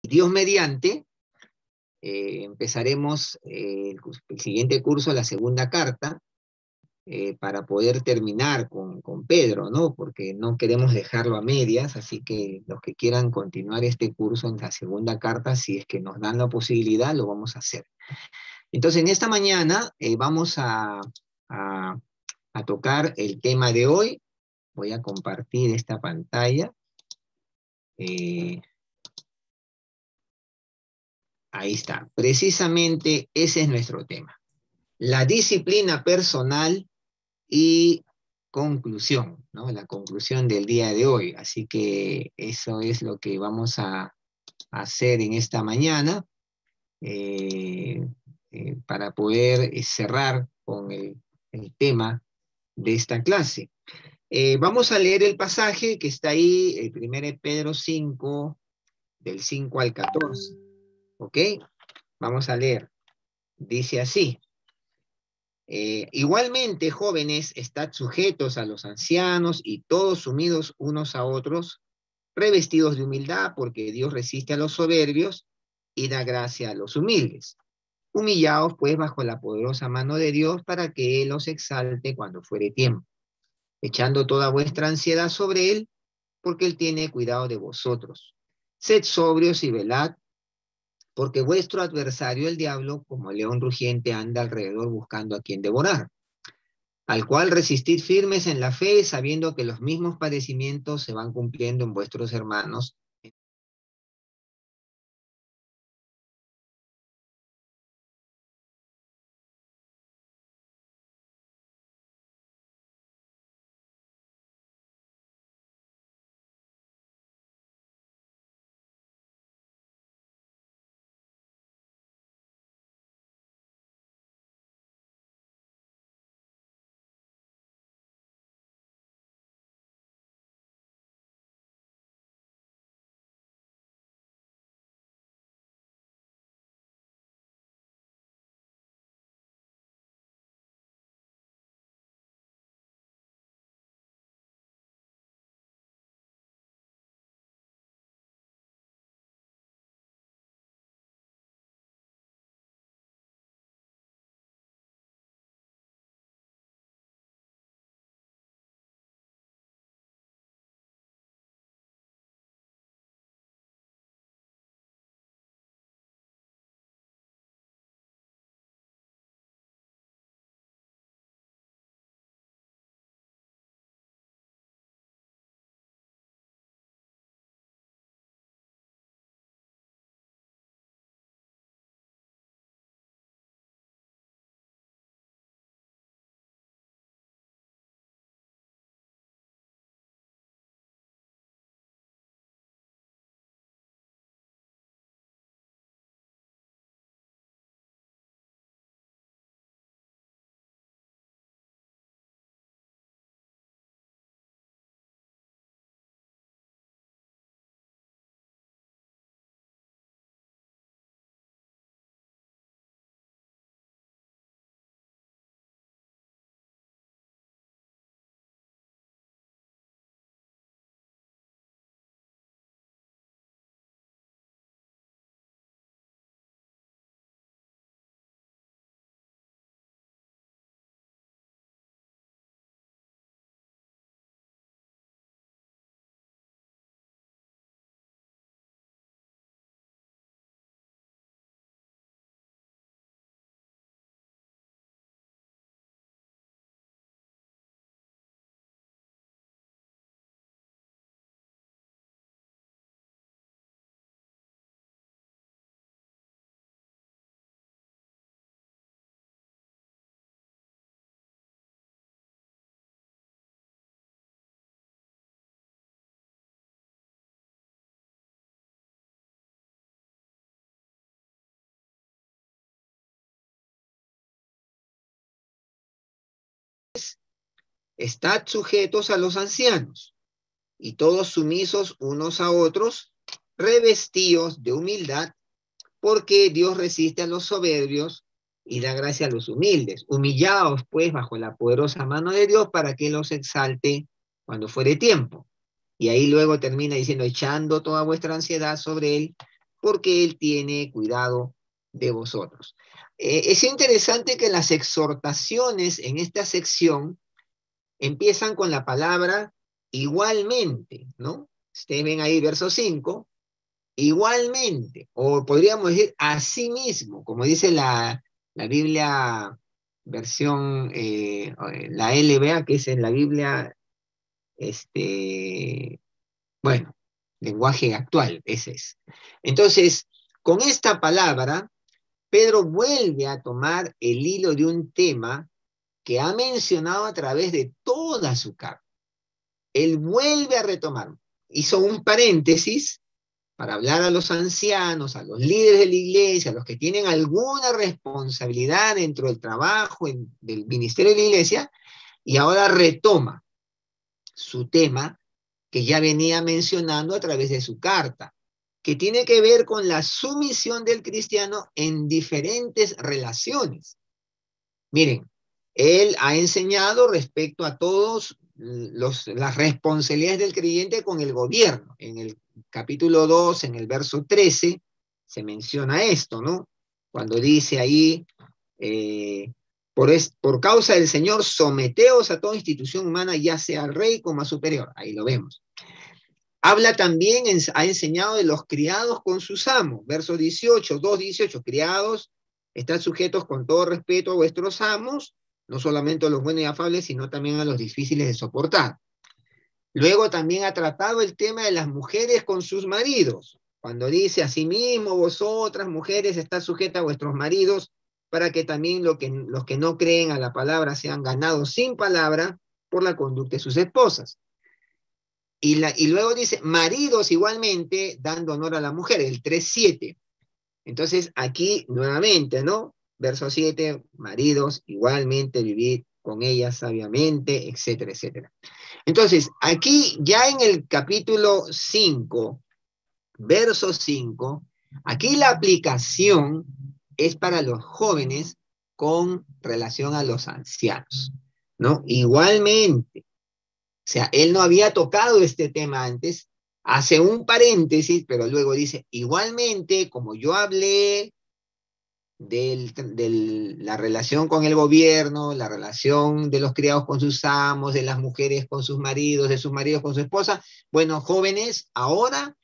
Dios mediante, empezaremos el siguiente curso, la segunda carta, para poder terminar con Pedro, ¿no? Porque no queremos dejarlo a medias, así que los que quieran continuar este curso en la segunda carta, si es que nos dan la posibilidad, lo vamos a hacer. Entonces, en esta mañana vamos a tocar el tema de hoy. Voy a compartir esta pantalla. Ahí está. Precisamente ese es nuestro tema. La disciplina personal y conclusión, ¿no? La conclusión del día de hoy. Así que eso es lo que vamos a hacer en esta mañana para poder cerrar con el tema de esta clase. Vamos a leer el pasaje que está ahí, el 1 Pedro 5, del 5 al 14. ¿Ok? Vamos a leer. Dice así. Igualmente, jóvenes, estad sujetos a los ancianos y todos sumidos unos a otros, revestidos de humildad, porque Dios resiste a los soberbios y da gracia a los humildes. Humillaos, pues, bajo la poderosa mano de Dios, para que Él os exalte cuando fuere tiempo, echando toda vuestra ansiedad sobre Él, porque Él tiene cuidado de vosotros. Sed sobrios y velad, porque vuestro adversario, el diablo, como león rugiente, anda alrededor buscando a quien devorar. Al cual resistid firmes en la fe, sabiendo que los mismos padecimientos se van cumpliendo en vuestros hermanos. Estad sujetos a los ancianos y todos sumisos unos a otros, revestidos de humildad, porque Dios resiste a los soberbios y da gracia a los humildes. Humillaos, pues, bajo la poderosa mano de Dios, para que los exalte cuando fuere tiempo. Y ahí luego termina diciendo, echando toda vuestra ansiedad sobre Él, porque Él tiene cuidado de vosotros. Es interesante que las exhortaciones en esta sección empiezan con la palabra igualmente, ¿no? Ustedes ven ahí verso 5, igualmente, o podríamos decir asimismo, como dice la Biblia versión, la LBA, que es en la Biblia, bueno, lenguaje actual, ese es. Entonces, con esta palabra, Pedro vuelve a tomar el hilo de un tema que ha mencionado a través de toda su carta. Él vuelve a retomar, hizo un paréntesis para hablar a los ancianos, a los líderes de la iglesia, a los que tienen alguna responsabilidad dentro del trabajo, del ministerio de la iglesia, y ahora retoma su tema que ya venía mencionando a través de su carta, que tiene que ver con la sumisión del cristiano en diferentes relaciones. Miren, él ha enseñado respecto a todos las responsabilidades del creyente con el gobierno. En el capítulo 2, en el verso 13, se menciona esto, ¿no? Cuando dice ahí, por causa del Señor, someteos a toda institución humana, ya sea al rey como a superior. Ahí lo vemos. Habla también, ha enseñado de los criados con sus amos. Verso 18, 2:18, criados, están sujetos con todo respeto a vuestros amos, no solamente a los buenos y afables, sino también a los difíciles de soportar. Luego también ha tratado el tema de las mujeres con sus maridos, cuando dice, asimismo vosotras mujeres estás sujetas a vuestros maridos, para que también los que no creen a la palabra sean ganados sin palabra por la conducta de sus esposas. Y luego dice, maridos igualmente, dando honor a la mujer, el 3:7. Entonces, aquí nuevamente, ¿no? Verso 7, maridos igualmente, vivid con ellas sabiamente, etcétera, etcétera. Entonces, aquí ya en el capítulo 5, verso 5, aquí la aplicación es para los jóvenes con relación a los ancianos, ¿no? Igualmente. O sea, él no había tocado este tema antes, hace un paréntesis, pero luego dice, igualmente, como yo hablé de la relación con el gobierno, la relación de los criados con sus amos, de las mujeres con sus maridos, de sus maridos con su esposa, bueno, jóvenes, ahora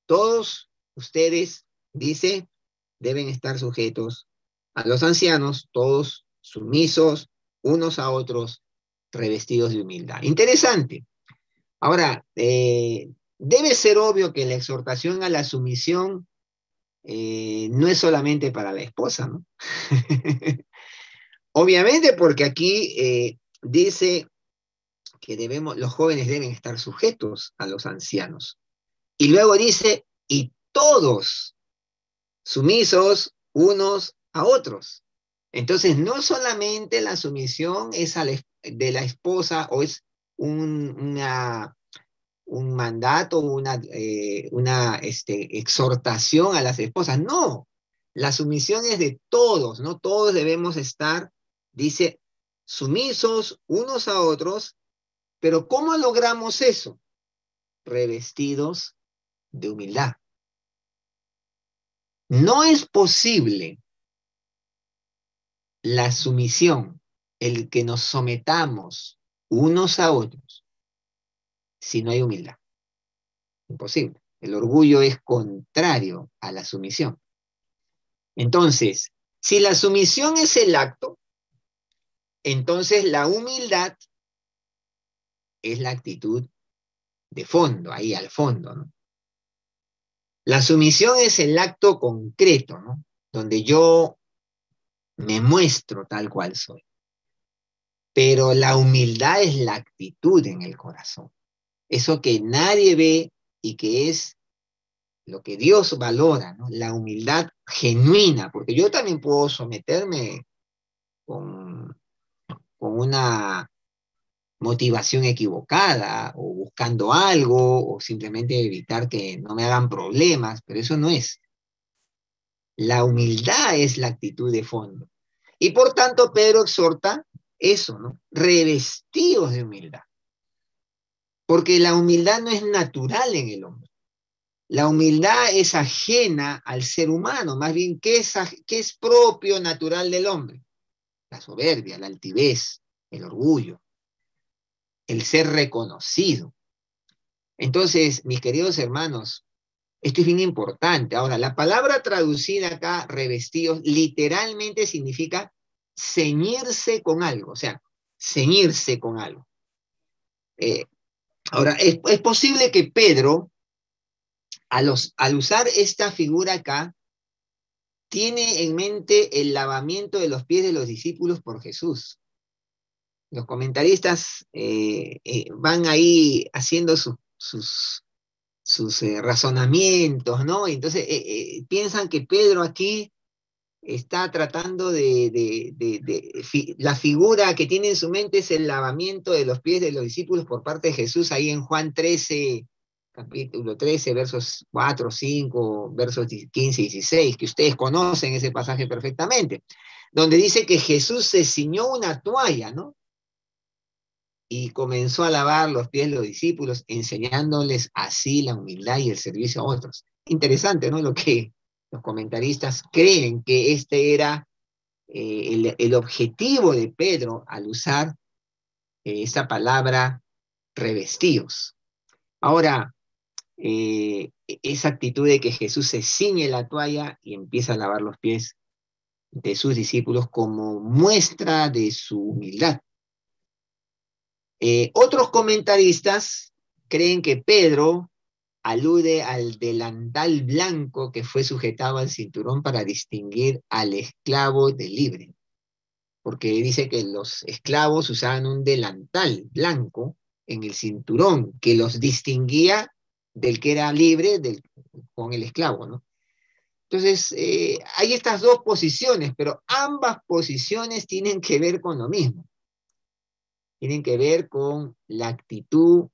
todos ustedes, dice, deben estar sujetos a los ancianos, todos sumisos unos a otros, revestidos de humildad. Interesante. Ahora, debe ser obvio que la exhortación a la sumisión no es solamente para la esposa, ¿no? Obviamente porque aquí dice que los jóvenes deben estar sujetos a los ancianos. Y luego dice, y todos sumisos unos a otros. Entonces, no solamente la sumisión es de la esposa o es un mandato, una exhortación a las esposas. No, la sumisión es de todos, ¿no? Todos debemos estar, dice, sumisos unos a otros, pero ¿cómo logramos eso? Revestidos de humildad. No es posible la sumisión, el que nos sometamos unos a otros, si no hay humildad. Imposible. El orgullo es contrario a la sumisión. Entonces, si la sumisión es el acto, entonces la humildad es la actitud de fondo, ahí al fondo, ¿no? La sumisión es el acto concreto, ¿no? Donde yo me muestro tal cual soy. Pero la humildad es la actitud en el corazón. Eso que nadie ve y que es lo que Dios valora, ¿no? La humildad genuina, porque yo también puedo someterme con una motivación equivocada o buscando algo o simplemente evitar que no me hagan problemas, pero eso no es. La humildad es la actitud de fondo. Y por tanto Pedro exhorta eso, ¿no? Revestidos de humildad. Porque la humildad no es natural en el hombre. La humildad es ajena al ser humano, más bien, ¿qué es propio, natural del hombre? La soberbia, la altivez, el orgullo, el ser reconocido. Entonces, mis queridos hermanos, esto es bien importante. Ahora, la palabra traducida acá, revestidos, literalmente significa ceñirse con algo, o sea, ceñirse con algo. Eh, Ahora, es posible que Pedro, al usar esta figura acá, tiene en mente el lavamiento de los pies de los discípulos por Jesús. Los comentaristas van ahí haciendo sus razonamientos, ¿no? Entonces piensan que Pedro aquí está tratando la figura que tiene en su mente es el lavamiento de los pies de los discípulos por parte de Jesús, ahí en Juan 13, capítulo 13, versos 4, 5, versos 15 y 16, que ustedes conocen ese pasaje perfectamente, donde dice que Jesús se ciñó una toalla, ¿no? Y comenzó a lavar los pies de los discípulos, enseñándoles así la humildad y el servicio a otros. Interesante, ¿no? Lo que los comentaristas creen que este era el objetivo de Pedro al usar esa palabra revestidos. Ahora, esa actitud de que Jesús se ciñe la toalla y empieza a lavar los pies de sus discípulos como muestra de su humildad. Otros comentaristas creen que Pedro alude al delantal blanco que fue sujetado al cinturón para distinguir al esclavo del libre, porque dice que los esclavos usaban un delantal blanco en el cinturón que los distinguía del que era libre con el esclavo, ¿no? Entonces, hay estas dos posiciones, pero ambas posiciones tienen que ver con lo mismo. Tienen que ver con la actitud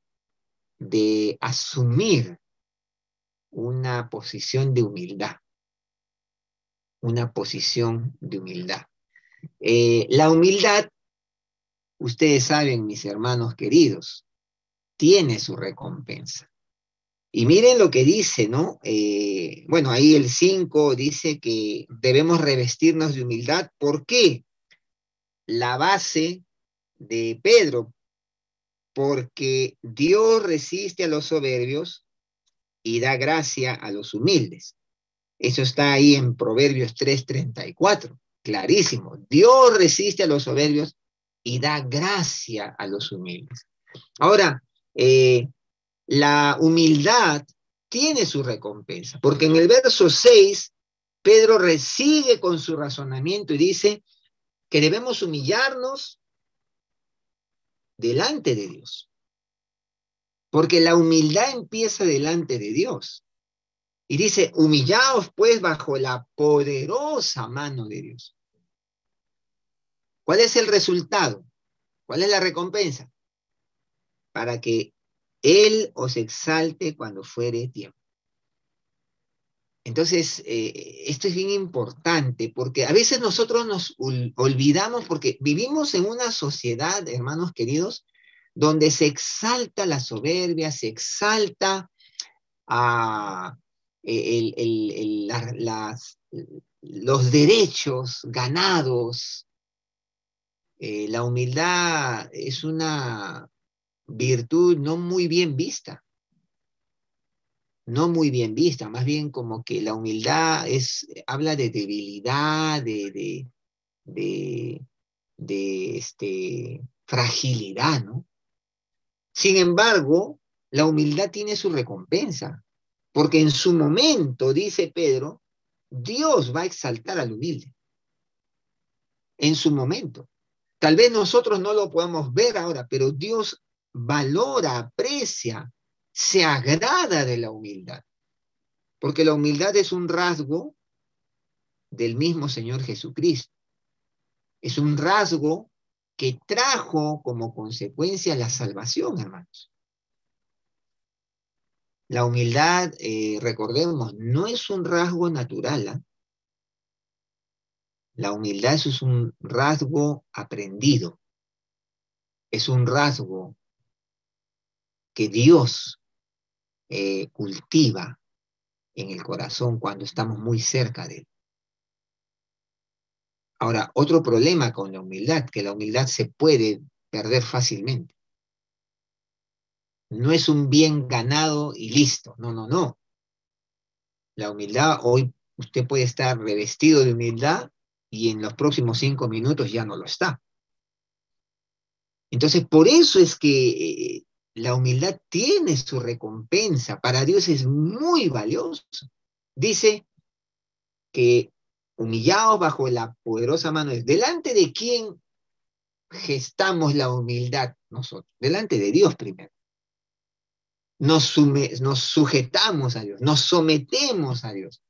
de asumir una posición de humildad, una posición de humildad. La humildad, ustedes saben, mis hermanos queridos, tiene su recompensa. Y miren lo que dice, ¿no? Bueno, ahí el 5 dice que debemos revestirnos de humildad. ¿Por qué? La base de Pedro, porque Dios resiste a los soberbios y da gracia a los humildes. Eso está ahí en Proverbios 3:34, clarísimo. Dios resiste a los soberbios y da gracia a los humildes. Ahora, la humildad tiene su recompensa, porque en el verso 6, Pedro sigue con su razonamiento y dice que debemos humillarnos delante de Dios, porque la humildad empieza delante de Dios. Y dice, humillaos pues bajo la poderosa mano de Dios. ¿Cuál es el resultado? ¿Cuál es la recompensa? Para que Él os exalte cuando fuere tiempo. Entonces, esto es bien importante porque a veces nosotros nos olvidamos porque vivimos en una sociedad, hermanos queridos, donde se exalta la soberbia, se exalta a los derechos ganados. La humildad es una virtud no muy bien vista, no muy bien vista, más bien como que la humildad habla de debilidad, de, fragilidad, ¿no? Sin embargo, la humildad tiene su recompensa, porque en su momento, dice Pedro, Dios va a exaltar al humilde, en su momento. Tal vez nosotros no lo podamos ver ahora, pero Dios valora, aprecia, se agrada de la humildad, porque la humildad es un rasgo del mismo Señor Jesucristo. Es un rasgo que trajo como consecuencia la salvación, hermanos. La humildad, recordemos, no es un rasgo natural, ¿eh? La humildad es un rasgo aprendido, es un rasgo que Dios cultiva, en el corazón cuando estamos muy cerca de Él. Ahora, otro problema con la humildad, que la humildad se puede perder fácilmente. No es un bien ganado y listo. No, no, no. La humildad, hoy usted puede estar revestido de humildad y en los próximos 5 minutos ya no lo está. Entonces, por eso es que la humildad tiene su recompensa. Para Dios es muy valioso. Dice que humillados bajo la poderosa mano de delante de quién gestamos la humildad nosotros, delante de Dios primero. Nos sujetamos a Dios, nos sometemos a Dios.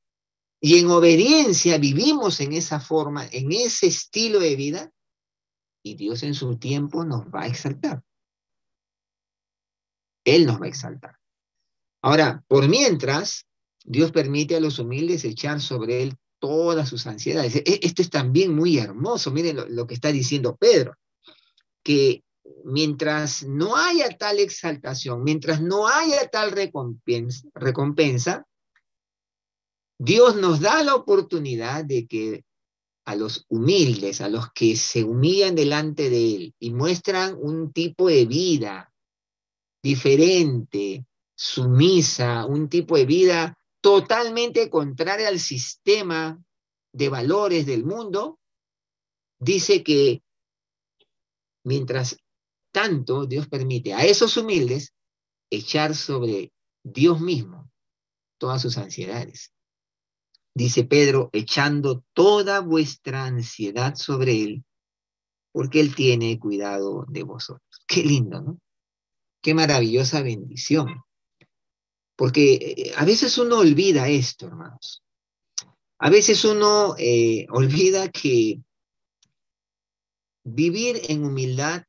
Y en obediencia vivimos en esa forma, en ese estilo de vida, y Dios en su tiempo nos va a exaltar. Él nos va a exaltar. Ahora, por mientras, Dios permite a los humildes echar sobre Él todas sus ansiedades. Esto es también muy hermoso. Miren lo que está diciendo Pedro, que mientras no haya tal exaltación, mientras no haya tal recompensa, Dios nos da la oportunidad de que a los humildes, a los que se humillan delante de Él y muestran un tipo de vida diferente, sumisa, un tipo de vida totalmente contraria al sistema de valores del mundo, dice que mientras tanto Dios permite a esos humildes echar sobre Dios mismo todas sus ansiedades. Dice Pedro, echando toda vuestra ansiedad sobre Él, porque Él tiene cuidado de vosotros. Qué lindo, ¿no? Qué maravillosa bendición. Porque a veces uno olvida esto, hermanos. A veces uno olvida que vivir en humildad,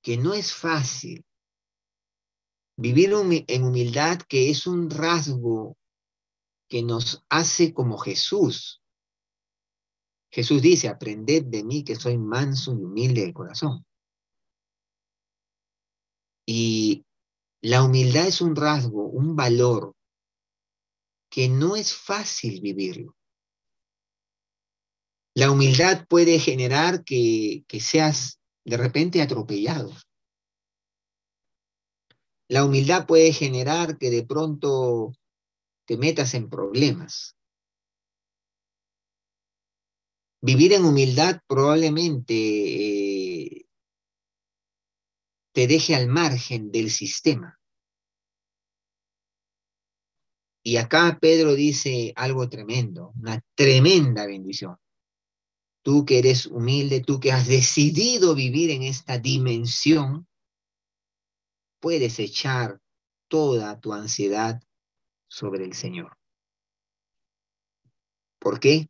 que no es fácil, vivir en humildad, que es un rasgo que nos hace como Jesús. Jesús dice, aprended de mí que soy manso y humilde de corazón. Y la humildad es un rasgo, un valor que no es fácil vivirlo. La humildad puede generar que seas de repente atropellado. La humildad puede generar que de pronto te metas en problemas. Vivir en humildad probablemente te deje al margen del sistema. Y acá Pedro dice algo tremendo, una tremenda bendición. Tú que eres humilde, tú que has decidido vivir en esta dimensión, puedes echar toda tu ansiedad sobre el Señor. ¿Por qué?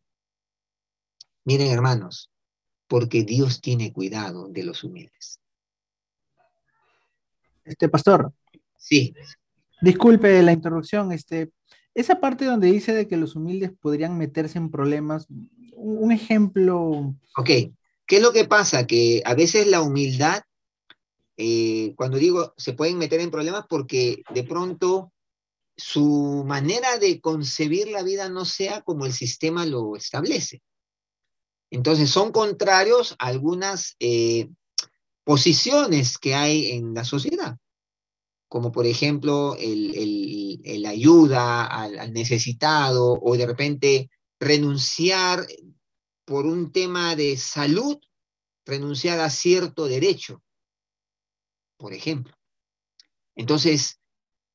Miren, hermanos, porque Dios tiene cuidado de los humildes. Pastor, Sí, disculpe la interrupción, esa parte donde dice de que los humildes podrían meterse en problemas, un ejemplo. ok. ¿Qué es lo que pasa? Que a veces la humildad, cuando digo se pueden meter en problemas porque de pronto su manera de concebir la vida no sea como el sistema lo establece. Entonces son contrarios a algunas posiciones que hay en la sociedad, como por ejemplo el ayuda al necesitado o de repente renunciar por un tema de salud, renunciar a cierto derecho, por ejemplo. Entonces,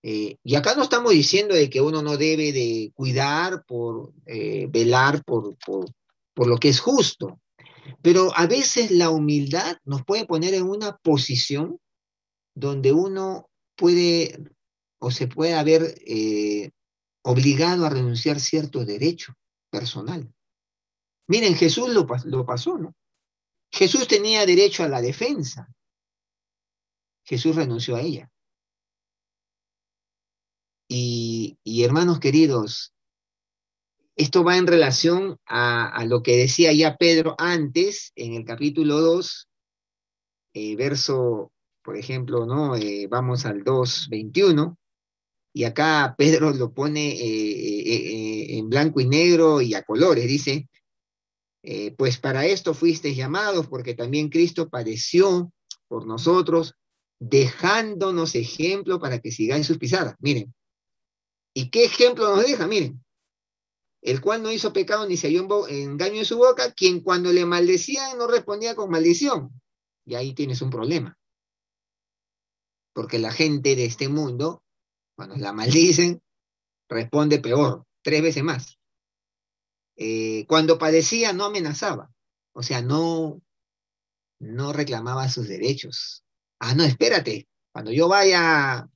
y acá no estamos diciendo de que uno no debe de cuidar, velar por lo que es justo, pero a veces la humildad nos puede poner en una posición donde uno puede o se puede haber obligado a renunciar a cierto derecho personal. Miren, Jesús lo pasó, ¿no? Jesús tenía derecho a la defensa. Jesús renunció a ella. Y hermanos queridos, esto va en relación a lo que decía ya Pedro antes, en el capítulo 2, verso, por ejemplo, ¿no? Vamos al 2:21. Y acá Pedro lo pone en blanco y negro y a colores. Dice, pues para esto fuisteis llamados, porque también Cristo padeció por nosotros, dejándonos ejemplo para que sigáis sus pisadas. Miren, ¿y qué ejemplo nos deja? Miren, el cual no hizo pecado ni se halló engaño en su boca, quien cuando le maldecían no respondía con maldición. Y ahí tienes un problema, porque la gente de este mundo, cuando la maldicen, responde peor, 3 veces más. Cuando padecía no amenazaba, o sea, no reclamaba sus derechos. Ah, no, espérate, cuando yo vaya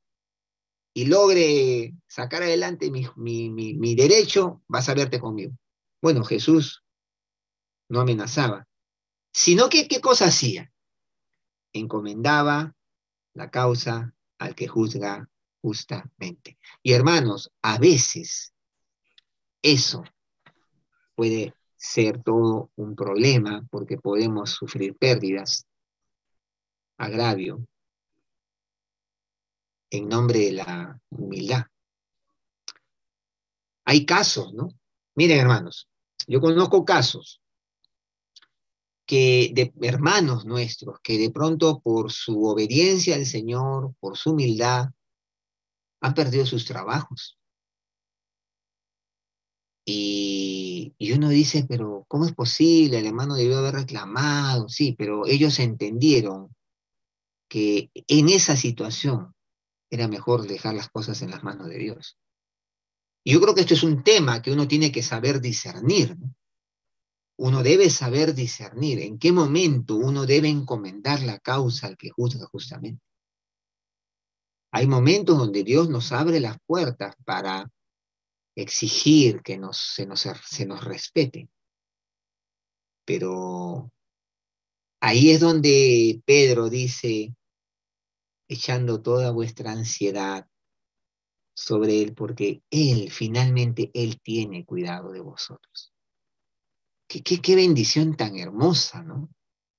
y logre sacar adelante mi derecho, vas a verte conmigo. Bueno, Jesús no amenazaba, sino que, ¿qué cosa hacía? Encomendaba la causa al que juzga justamente. Y hermanos, a veces eso puede ser todo un problema porque podemos sufrir pérdidas, agravio, en nombre de la humildad. Hay casos, ¿no? Miren, hermanos, yo conozco casos que de hermanos nuestros que de pronto por su obediencia al Señor, por su humildad, han perdido sus trabajos. Y uno dice, pero ¿cómo es posible? El hermano debió haber reclamado, sí, pero ellos entendieron que en esa situación era mejor dejar las cosas en las manos de Dios. Y yo creo que esto es un tema que uno tiene que saber discernir, ¿no? Uno debe saber discernir en qué momento uno debe encomendar la causa al que juzga justamente. Hay momentos donde Dios nos abre las puertas para exigir que se nos respete, pero ahí es donde Pedro dice, echando toda vuestra ansiedad sobre Él, porque Él, finalmente, Él tiene cuidado de vosotros. Qué bendición tan hermosa, ¿no?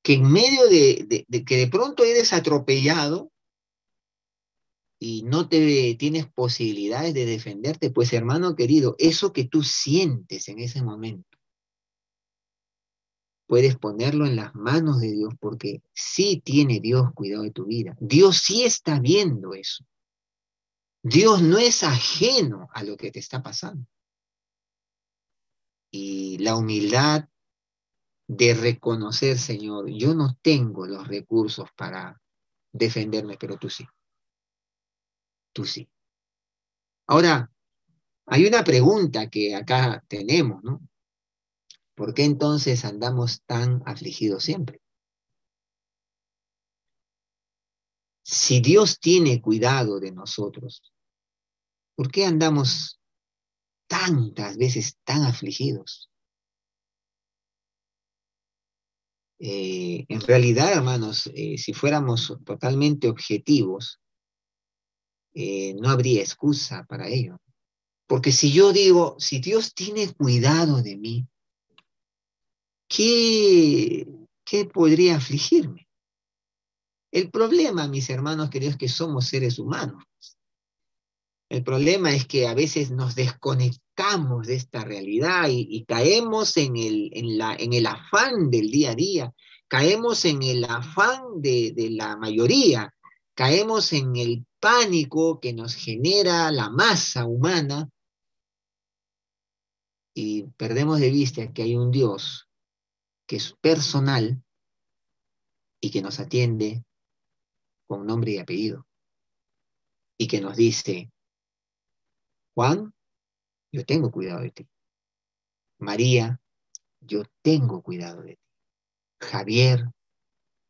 Que en medio de que de pronto eres atropellado y no te tienes posibilidades de defenderte, pues hermano querido, eso que tú sientes en ese momento, puedes ponerlo en las manos de Dios porque sí tiene Dios cuidado de tu vida. Dios sí está viendo eso. Dios no es ajeno a lo que te está pasando. Y la humildad de reconocer, Señor, yo no tengo los recursos para defenderme, pero tú sí, tú sí. Ahora, hay una pregunta que acá tenemos, ¿no? ¿Por qué entonces andamos tan afligidos siempre? Si Dios tiene cuidado de nosotros, ¿por qué andamos tantas veces tan afligidos? En realidad, hermanos, si fuéramos totalmente objetivos, no habría excusa para ello. Porque si yo digo, si Dios tiene cuidado de mí, ¿qué, qué podría afligirme? El problema, mis hermanos queridos, es que somos seres humanos. El problema es que a veces nos desconectamos de esta realidad y caemos en el afán del día a día, caemos en el afán de la mayoría, caemos en el pánico que nos genera la masa humana y perdemos de vista que hay un Dios que es personal y que nos atiende con nombre y apellido y que nos dice, Juan, yo tengo cuidado de ti. María, yo tengo cuidado de ti. Javier,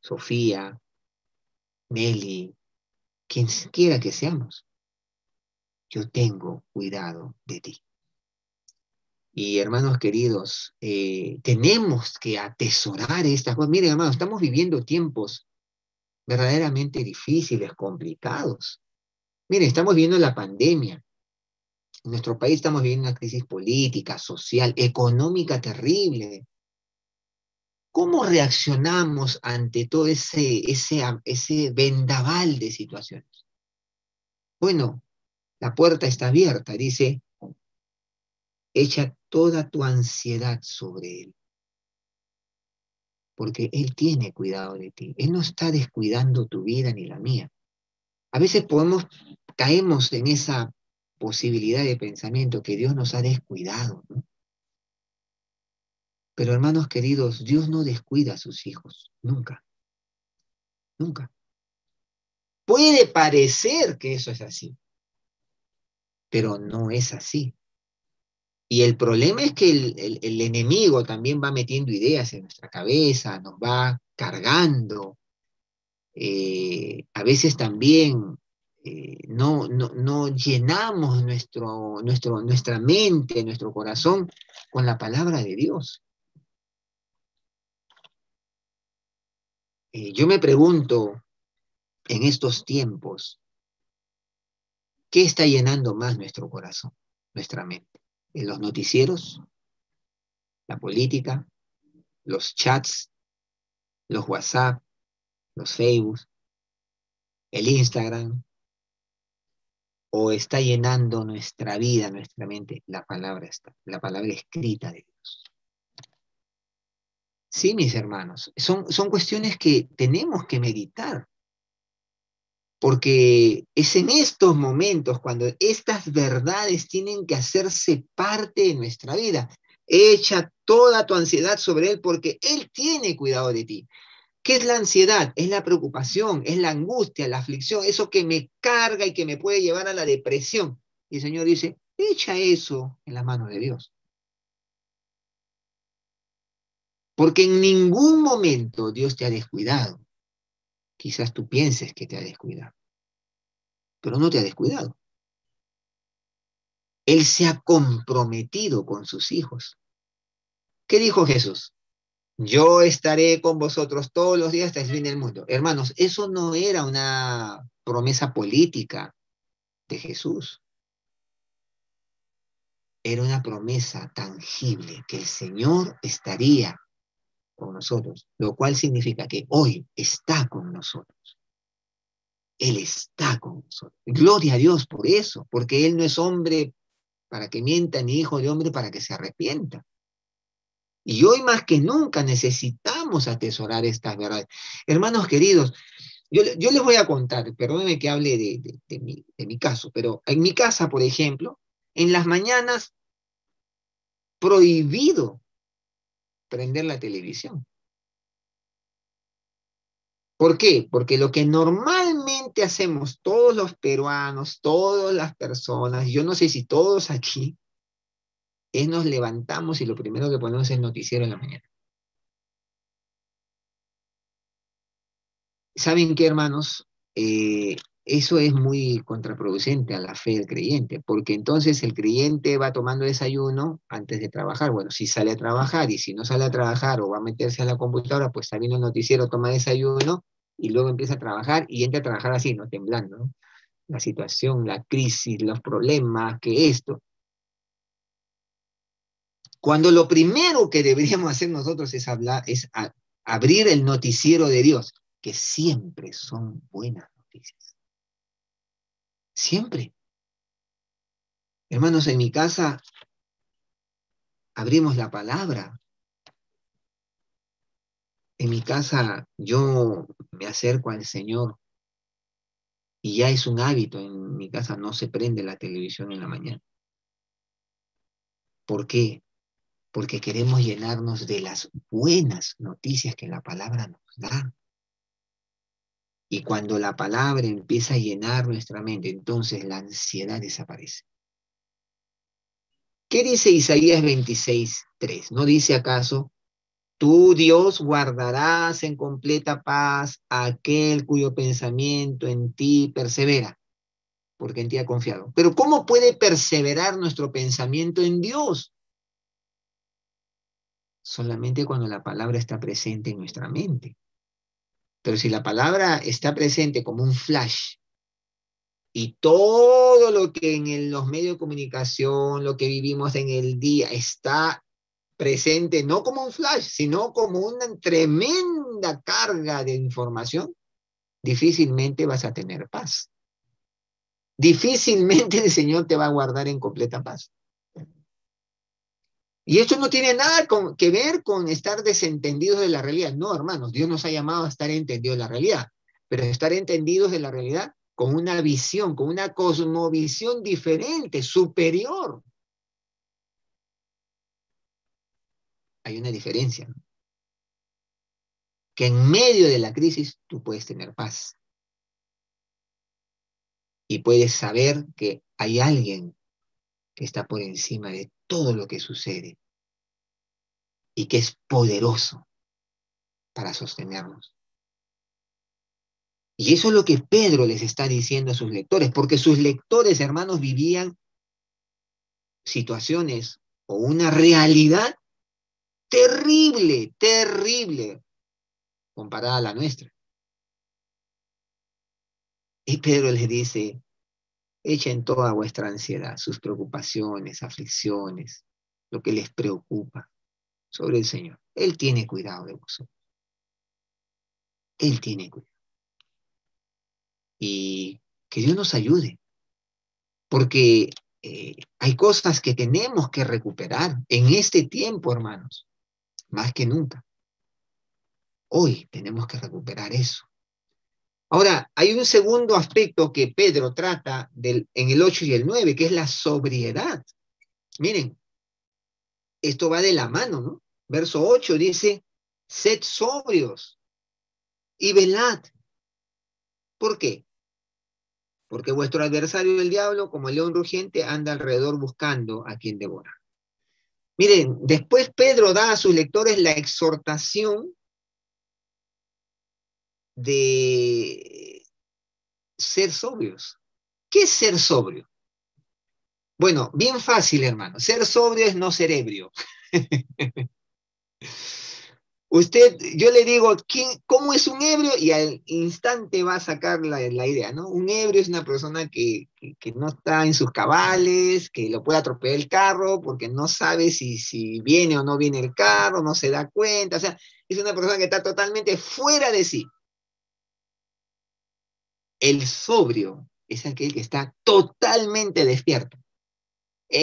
Sofía, Nelly, quien quiera que seamos, yo tengo cuidado de ti. Y hermanos queridos, tenemos que atesorar estas cosas. Miren, hermanos, estamos viviendo tiempos verdaderamente difíciles, complicados. Miren, estamos viviendo la pandemia. En nuestro país estamos viviendo una crisis política, social, económica terrible. ¿Cómo reaccionamos ante todo ese vendaval de situaciones? Bueno, La puerta está abierta, dice, echa toda tu ansiedad sobre Él, porque Él tiene cuidado de ti. Él no está descuidando tu vida ni la mía. A veces caemos en esa posibilidad de pensamiento que Dios nos ha descuidado, ¿no? Pero hermanos queridos, Dios no descuida a sus hijos, nunca, nunca. Puede parecer que eso es así, pero no es así. Y el problema es que el enemigo también va metiendo ideas en nuestra cabeza, nos va cargando. A veces también no llenamos nuestra mente, nuestro corazón con la palabra de Dios. Yo me pregunto en estos tiempos, ¿qué está llenando más nuestro corazón, nuestra mente? ¿En los noticieros, la política, los chats, los WhatsApp, los Facebook, el Instagram? ¿O está llenando nuestra vida, nuestra mente, la palabra escrita de Dios? Sí, mis hermanos, son cuestiones que tenemos que meditar, porque es en estos momentos cuando estas verdades tienen que hacerse parte de nuestra vida. Echa toda tu ansiedad sobre Él porque Él tiene cuidado de ti. ¿Qué es la ansiedad? Es la preocupación, es la angustia, la aflicción, eso que me carga y que me puede llevar a la depresión. Y el Señor dice, echa eso en las manos de Dios. Porque en ningún momento Dios te ha descuidado. Quizás tú pienses que te ha descuidado, pero no te ha descuidado. Él se ha comprometido con sus hijos. ¿Qué dijo Jesús? Yo estaré con vosotros todos los días hasta el fin del mundo. Hermanos, eso no era una promesa política de Jesús. Era una promesa tangible que el Señor estaría con nosotros, lo cual significa que hoy está con nosotros. Él está con nosotros. Gloria a Dios por eso, porque Él no es hombre para que mienta, ni hijo de hombre para que se arrepienta. Y hoy más que nunca necesitamos atesorar estas verdades. Hermanos queridos, yo les voy a contar, perdónenme que hable de mi caso, pero en mi casa, por ejemplo, en las mañanas, prohibido prender la televisión. ¿Por qué? Porque lo que normalmente hacemos todos los peruanos, todas las personas, yo no sé si todos aquí, es nos levantamos y lo primero que ponemos es el noticiero en la mañana. ¿Saben qué, hermanos? Eso es muy contraproducente a la fe del creyente, porque entonces el creyente va tomando desayuno antes de trabajar. Bueno, si sale a trabajar y si no sale a trabajar o va a meterse a la computadora, pues está viendo el noticiero, toma desayuno y luego empieza a trabajar y entra a trabajar así, ¿no? Temblando, ¿no? La situación, la crisis, los problemas, que esto. Cuando lo primero que deberíamos hacer nosotros es abrir el noticiero de Dios, que siempre son buenas noticias. Siempre. Hermanos, en mi casa abrimos la palabra. En mi casa yo me acerco al Señor y ya es un hábito. En mi casa no se prende la televisión en la mañana. ¿Por qué? Porque queremos llenarnos de las buenas noticias que la palabra nos da. Y cuando la palabra empieza a llenar nuestra mente, entonces la ansiedad desaparece. ¿Qué dice Isaías 26:3? ¿No dice acaso, tú Dios guardarás en completa paz a aquel cuyo pensamiento en ti persevera, porque en ti ha confiado? Pero ¿cómo puede perseverar nuestro pensamiento en Dios? Solamente cuando la palabra está presente en nuestra mente. Pero si la palabra está presente como un flash y todo lo que en los medios de comunicación, lo que vivimos en el día, está presente no como un flash, sino como una tremenda carga de información, difícilmente vas a tener paz. difícilmente el Señor te va a guardar en completa paz. Y esto no tiene nada que ver con estar desentendidos de la realidad. No, hermanos, Dios nos ha llamado a estar entendidos de la realidad, pero estar entendidos de la realidad con una visión, con una cosmovisión diferente, superior. Hay una diferencia, ¿no? Que en medio de la crisis tú puedes tener paz y puedes saber que hay alguien que está por encima de todo lo que sucede y que es poderoso para sostenernos. Y eso es lo que Pedro les está diciendo a sus lectores, porque sus lectores, hermanos, vivían situaciones o una realidad terrible, terrible, comparada a la nuestra. Y Pedro les dice, echen toda vuestra ansiedad, sus preocupaciones, aflicciones, lo que les preocupa sobre el Señor. Él tiene cuidado de vosotros. Él tiene cuidado. Y que Dios nos ayude, porque hay cosas que tenemos que recuperar en este tiempo, hermanos, más que nunca. Hoy tenemos que recuperar eso. Ahora, hay un segundo aspecto que Pedro trata en el 8 y el 9, que es la sobriedad. Miren, esto va de la mano, ¿no? Verso 8 dice, sed sobrios y velad. ¿Por qué? Porque vuestro adversario, el diablo, como el león rugiente, anda alrededor buscando a quien devorar. Miren, después Pedro da a sus lectores la exhortación de ser sobrios. ¿Qué es ser sobrio? Bueno, bien fácil, hermano. Ser sobrio es no ser ebrio. Usted, yo le digo, ¿cómo es un ebrio? Y al instante va a sacar la idea, ¿no? Un ebrio es una persona que no está en sus cabales, que lo puede atropellar el carro porque no sabe si viene o no viene el carro, no se da cuenta. O sea, es una persona que está totalmente fuera de sí. El sobrio es aquel que está totalmente despierto,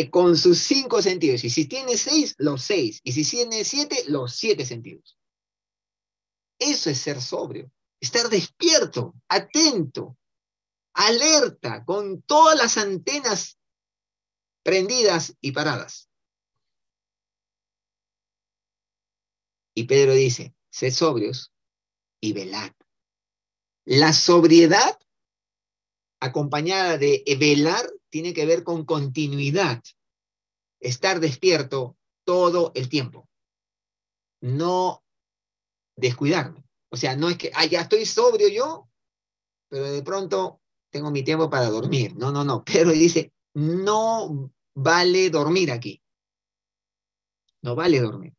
con sus 5 sentidos. Y si tiene 6, los 6. Y si tiene 7, los 7 sentidos. Eso es ser sobrio. Estar despierto, atento, alerta, con todas las antenas prendidas y paradas. Y Pedro dice, sed sobrios y velad. La sobriedad acompañada de velar tiene que ver con continuidad. Estar despierto todo el tiempo. No descuidarme. O sea, no es que, ya estoy sobrio yo, pero de pronto tengo mi tiempo para dormir. No, no, no. Pero dice, no vale dormir aquí. No vale dormir.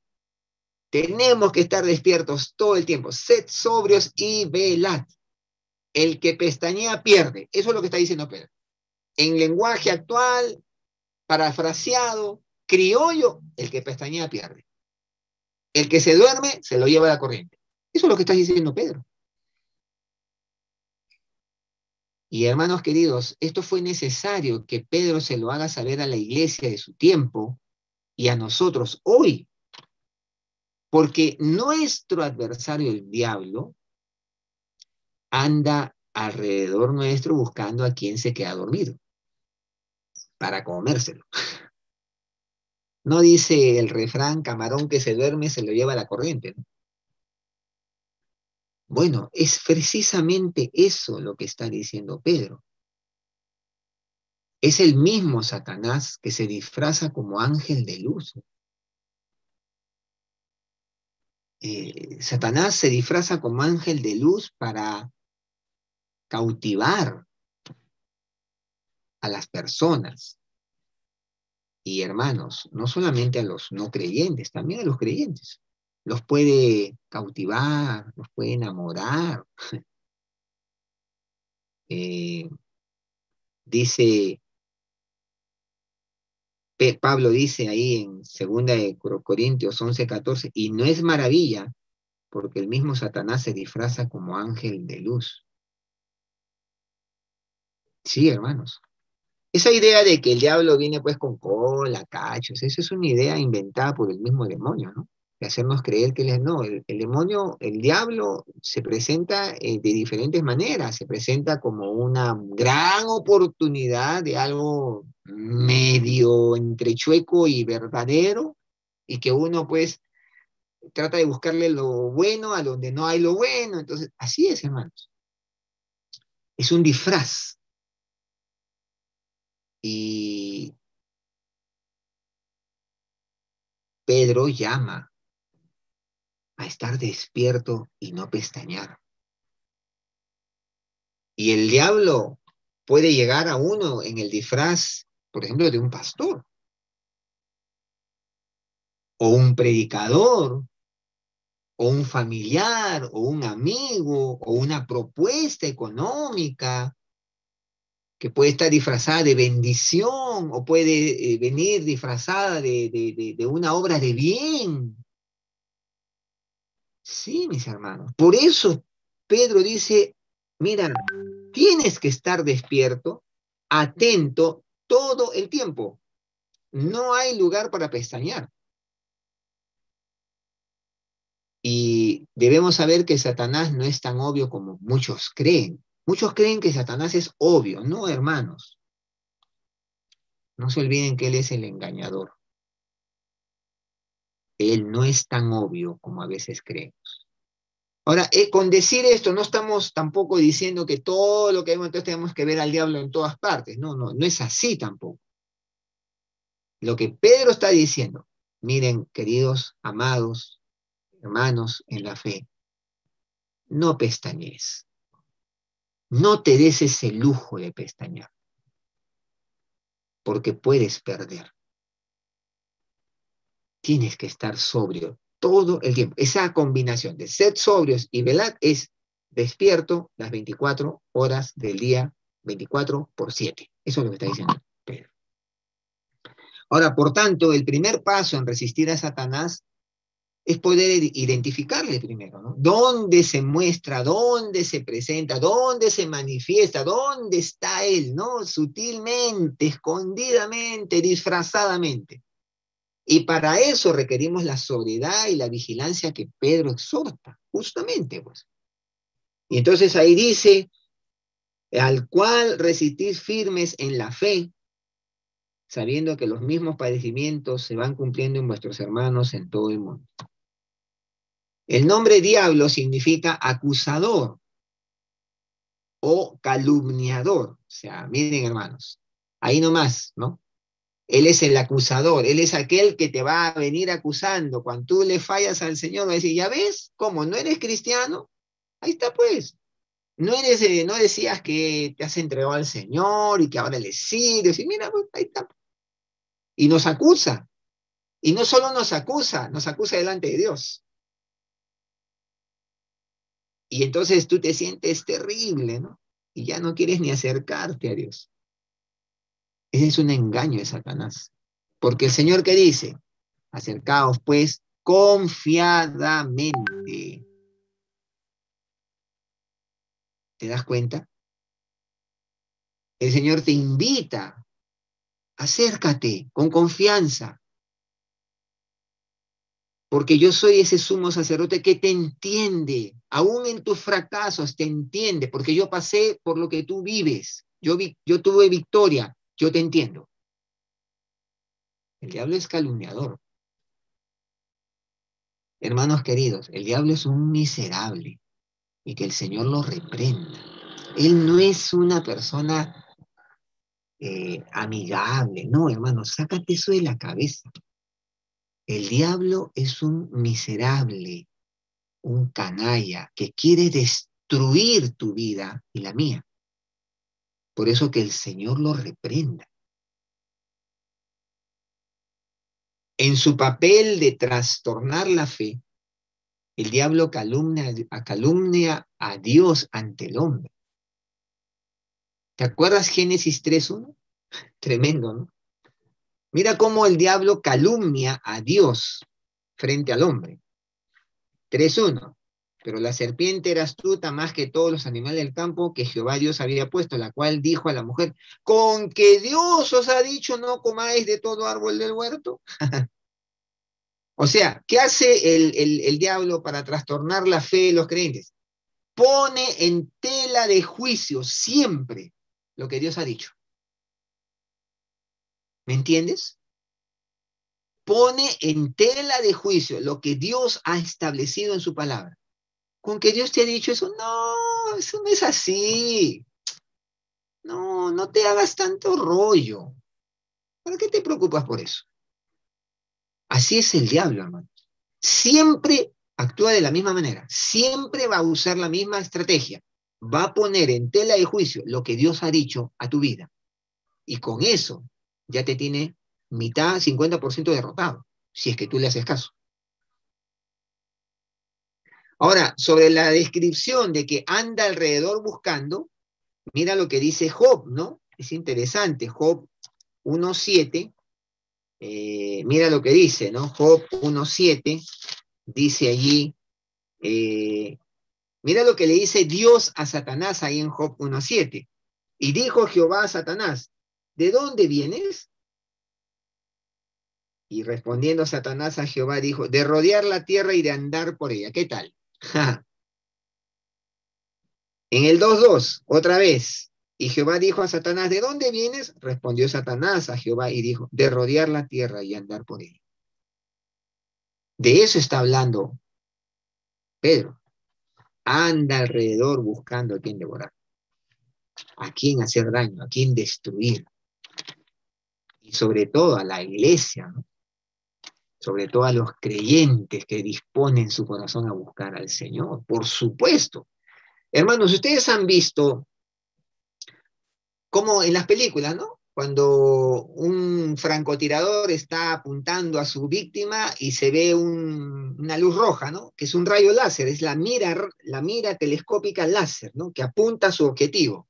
Tenemos que estar despiertos todo el tiempo. Sed sobrios y velad. El que pestañea pierde. Eso es lo que está diciendo Pedro. En lenguaje actual, parafraseado, criollo, el que pestañea pierde. El que se duerme se lo lleva a la corriente. Eso es lo que está diciendo Pedro. Y hermanos queridos, esto fue necesario que Pedro se lo haga saber a la iglesia de su tiempo y a nosotros hoy, porque nuestro adversario, el diablo, anda alrededor nuestro buscando a quien se queda dormido para comérselo. No dice el refrán, camarón que se duerme se lo lleva a la corriente, ¿no? Bueno, es precisamente eso lo que está diciendo Pedro. Es el mismo Satanás que se disfraza como ángel de luz. Satanás se disfraza como ángel de luz para cautivar a las personas. Y hermanos, no solamente a los no creyentes, también a los creyentes. Los puede cautivar, los puede enamorar. Eh, dice, Pablo dice ahí en 2 Corintios 11:14, y no es maravilla, porque el mismo Satanás se disfraza como ángel de luz. Sí, hermanos. Esa idea de que el diablo viene pues con cola, cachos, eso es una idea inventada por el mismo demonio, ¿no? De hacernos creer que él es, no, el demonio, el diablo se presenta de diferentes maneras, se presenta como una gran oportunidad de algo medio entre chueco y verdadero, y que uno pues trata de buscarle lo bueno a donde no hay lo bueno, entonces así es, hermanos. Es un disfraz. Y Pedro llama a estar despierto y no pestañear. Y el diablo puede llegar a uno en el disfraz, por ejemplo, de un pastor, o un predicador, o un familiar, o un amigo, o una propuesta económica, que puede estar disfrazada de bendición, o puede venir disfrazada de una obra de bien. Sí, mis hermanos. Por eso Pedro dice, mira, tienes que estar despierto, atento todo el tiempo. No hay lugar para pestañear. Y debemos saber que Satanás no es tan obvio como muchos creen. Muchos creen que Satanás es obvio. No, hermanos. No se olviden que él es el engañador. Él no es tan obvio como a veces creen. Ahora, con decir esto, no estamos tampoco diciendo que todo lo que vemos, entonces tenemos que ver al diablo en todas partes. No, no, no es así tampoco. Lo que Pedro está diciendo, miren, queridos, amados, hermanos en la fe, no pestañees. No te des ese lujo de pestañear, porque puedes perder. Tienes que estar sobrio todo el tiempo. Esa combinación de ser sobrios y velar es despierto las 24 horas del día, 24/7. Eso es lo que está diciendo Pedro. Ahora, por tanto, el primer paso en resistir a Satanás es poder identificarle primero, ¿no? ¿Dónde se muestra, dónde se presenta, dónde se manifiesta, dónde está él, ¿no? Sutilmente, escondidamente, disfrazadamente. Y para eso requerimos la sobriedad y la vigilancia que Pedro exhorta, justamente, pues. Y entonces ahí dice, al cual resistís firmes en la fe, sabiendo que los mismos padecimientos se van cumpliendo en vuestros hermanos en todo el mundo. El nombre diablo significa acusador o calumniador. O sea, miren hermanos, ahí nomás, ¿no? Él es el acusador, él es aquel que te va a venir acusando. Cuando tú le fallas al Señor, va a decir, ¿ya ves? ¿Cómo? ¿No eres cristiano? Ahí está pues. No decías que te has entregado al Señor y que ahora le sirves. Y mira, pues, ahí está. Y nos acusa. Y no solo nos acusa delante de Dios. Y entonces tú te sientes terrible, ¿no? Y ya no quieres ni acercarte a Dios. Ese es un engaño de Satanás. Porque el Señor, ¿qué dice? Acercaos pues confiadamente. ¿Te das cuenta? El Señor te invita, acércate con confianza, porque yo soy ese sumo sacerdote que te entiende, aún en tus fracasos te entiende, porque yo pasé por lo que tú vives, yo tuve victoria, yo te entiendo. El diablo es calumniador. Hermanos queridos, el diablo es un miserable y que el Señor lo reprenda. Él no es una persona amigable, no, hermano, sácate eso de la cabeza. El diablo es un miserable, un canalla que quiere destruir tu vida y la mía. Por eso que el Señor lo reprenda. En su papel de trastornar la fe, el diablo calumnia a Dios ante el hombre. ¿Te acuerdas Génesis 3:1? Tremendo, ¿no? Mira cómo el diablo calumnia a Dios frente al hombre. 3:1. Pero la serpiente era astuta más que todos los animales del campo que Jehová Dios había puesto, la cual dijo a la mujer, ¿con que Dios os ha dicho no comáis de todo árbol del huerto? O sea, ¿qué hace el diablo para trastornar la fe de los creyentes? Pone en tela de juicio siempre lo que Dios ha dicho. ¿Me entiendes? Pone en tela de juicio lo que Dios ha establecido en su palabra. ¿Con que Dios te ha dicho eso? No, eso no es así. No, no te hagas tanto rollo. ¿Para qué te preocupas por eso? Así es el diablo, hermano. Siempre actúa de la misma manera. Siempre va a usar la misma estrategia. Va a poner en tela de juicio lo que Dios ha dicho a tu vida. Y con eso ya te tiene mitad, 50% derrotado, si es que tú le haces caso. Ahora, sobre la descripción de que anda alrededor buscando, mira lo que dice Job, ¿no? Es interesante. Job 1.7, mira lo que dice, ¿no? Job 1.7, dice allí, mira lo que le dice Dios a Satanás ahí en Job 1.7. Y dijo Jehová a Satanás, ¿de dónde vienes? Y respondiendo Satanás a Jehová dijo, de rodear la tierra y de andar por ella. ¿Qué tal? En el 2.2, otra vez. Y Jehová dijo a Satanás, ¿de dónde vienes? Respondió Satanás a Jehová y dijo, de rodear la tierra y andar por ella. De eso está hablando Pedro. Anda alrededor buscando a quien devorar, a quien hacer daño, a quien destruir. Y sobre todo a la iglesia, ¿no? Sobre todo a los creyentes que disponen su corazón a buscar al Señor. Por supuesto. Hermanos, ustedes han visto como en las películas, ¿no? Cuando un francotirador está apuntando a su víctima y se ve una luz roja, ¿no? Que es un rayo láser, es la mira telescópica láser, ¿no? Que apunta a su objetivo.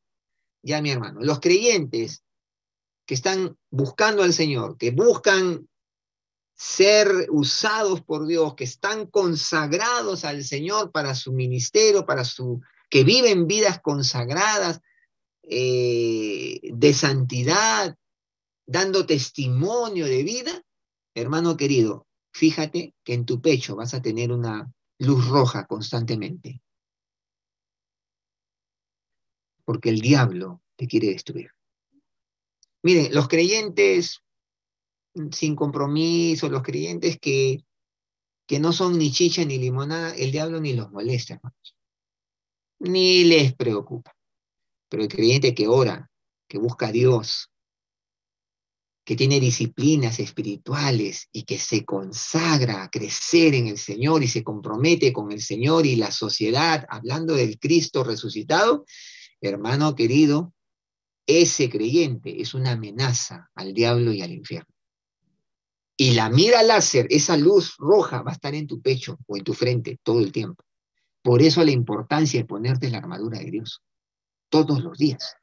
Ya, mi hermano, los creyentes que están buscando al Señor, que buscan ser usados por Dios, que están consagrados al Señor para su ministerio, que viven vidas consagradas, de santidad, dando testimonio de vida, hermano querido, fíjate que en tu pecho vas a tener una luz roja constantemente, porque el diablo te quiere destruir. Miren, los creyentes sin compromiso, los creyentes que no son ni chicha ni limonada, el diablo ni los molesta, hermanos, ni les preocupa. Pero el creyente que ora, que busca a Dios, que tiene disciplinas espirituales y que se consagra a crecer en el Señor y se compromete con el Señor y la sociedad, hablando del Cristo resucitado, hermano querido, ese creyente es una amenaza al diablo y al infierno. Y la mira láser, esa luz roja, va a estar en tu pecho o en tu frente todo el tiempo. Por eso la importancia de ponerte la armadura de Dios todos los días.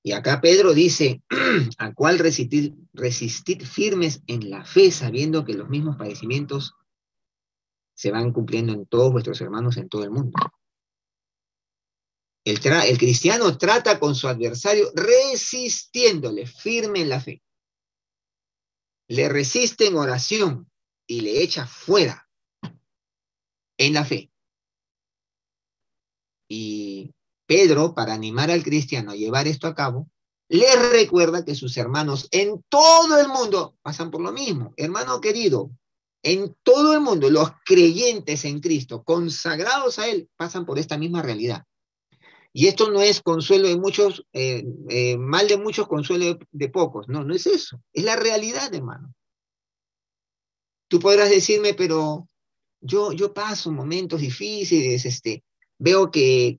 Y acá Pedro dice, al cual resistir firmes en la fe, sabiendo que los mismos padecimientos se van cumpliendo en todos vuestros hermanos en todo el mundo. El cristiano trata con su adversario resistiéndole firme en la fe. Le resiste en oración y le echa fuera en la fe. Y Pedro, para animar al cristiano a llevar esto a cabo, le recuerda que sus hermanos en todo el mundo pasan por lo mismo. Hermano querido, en todo el mundo, los creyentes en Cristo, consagrados a Él, pasan por esta misma realidad. Y esto no es consuelo de muchos, mal de muchos, consuelo de pocos. No, no es eso. Es la realidad, hermano. Tú podrás decirme, pero yo paso momentos difíciles, veo que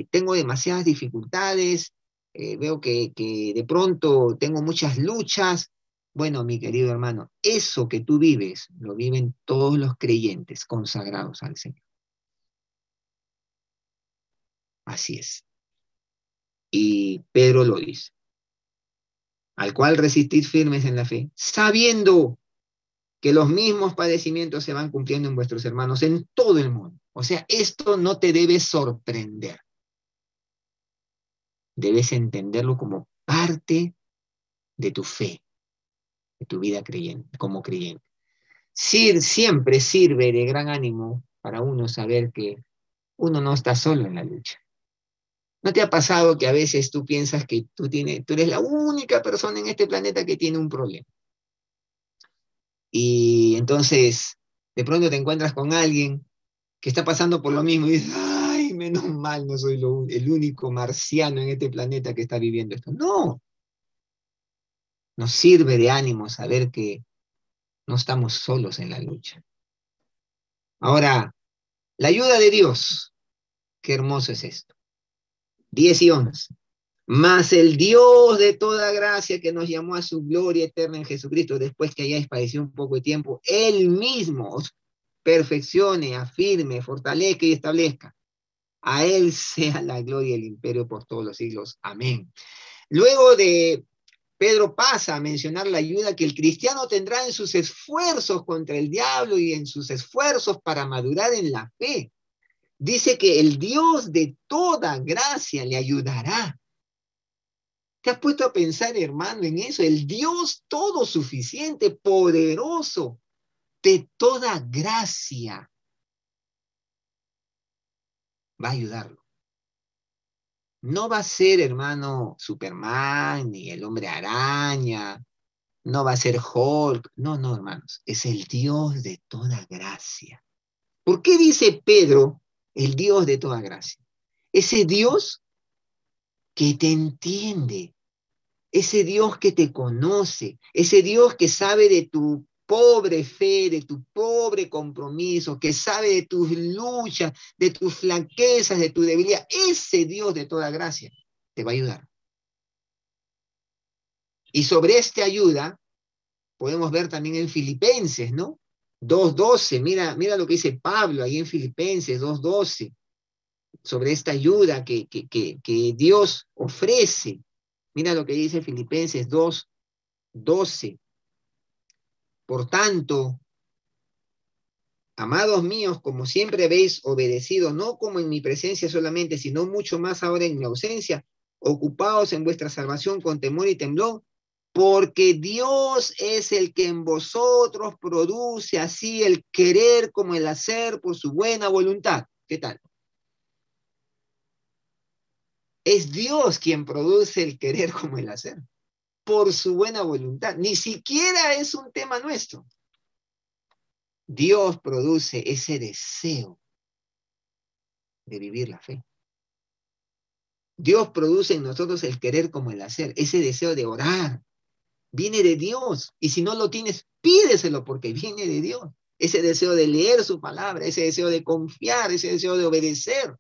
tengo demasiadas dificultades, veo que de pronto tengo muchas luchas. Bueno, mi querido hermano, eso que tú vives, lo viven todos los creyentes consagrados al Señor. Así es. Y Pedro lo dice, al cual resistir firmes en la fe, sabiendo que los mismos padecimientos se van cumpliendo en vuestros hermanos en todo el mundo. O sea, esto no te debe sorprender. Debes entenderlo como parte de tu fe, de tu vida creyente, como creyente. Siempre sirve de gran ánimo para uno saber que uno no está solo en la lucha. ¿No te ha pasado que a veces tú piensas que tú eres la única persona en este planeta que tiene un problema? Y entonces, de pronto te encuentras con alguien que está pasando por lo mismo y dices, ay, menos mal, no soy el único marciano en este planeta que está viviendo esto. No, nos sirve de ánimo saber que no estamos solos en la lucha. Ahora, la ayuda de Dios, qué hermoso es esto. 10 y 11. Mas el Dios de toda gracia que nos llamó a su gloria eterna en Jesucristo, después que hayáis padecido un poco de tiempo, Él mismo os perfeccione, afirme, fortalezca y establezca. A Él sea la gloria y el imperio por todos los siglos. Amén. Luego de Pedro pasa a mencionar la ayuda que el cristiano tendrá en sus esfuerzos contra el diablo y en sus esfuerzos para madurar en la fe. Dice que el Dios de toda gracia le ayudará. ¿Te has puesto a pensar, hermano, en eso? El Dios todo suficiente, poderoso, de toda gracia, va a ayudarlo. No va a ser, hermano, Superman, ni el hombre araña, no va a ser Hulk. No, no, hermanos, es el Dios de toda gracia. ¿Por qué dice Pedro el Dios de toda gracia? Ese Dios que te entiende, ese Dios que te conoce, ese Dios que sabe de tu pobre fe, de tu pobre compromiso, que sabe de tus luchas, de tus flaquezas, de tu debilidad. Ese Dios de toda gracia te va a ayudar. Y sobre esta ayuda podemos ver también en Filipenses, ¿no? 2:12, mira lo que dice Pablo ahí en Filipenses 2:12, sobre esta ayuda que Dios ofrece. Mira lo que dice Filipenses 2:12. Por tanto, amados míos, como siempre habéis obedecido, no como en mi presencia solamente, sino mucho más ahora en mi ausencia, ocupaos en vuestra salvación con temor y temblor, porque Dios es el que en vosotros produce así el querer como el hacer por su buena voluntad. ¿Qué tal? Es Dios quien produce el querer como el hacer, por su buena voluntad. Ni siquiera es un tema nuestro. Dios produce ese deseo de vivir la fe. Dios produce en nosotros el querer como el hacer, ese deseo de orar. Viene de Dios. Y si no lo tienes, pídeselo porque viene de Dios. Ese deseo de leer su palabra, ese deseo de confiar, ese deseo de obedecer.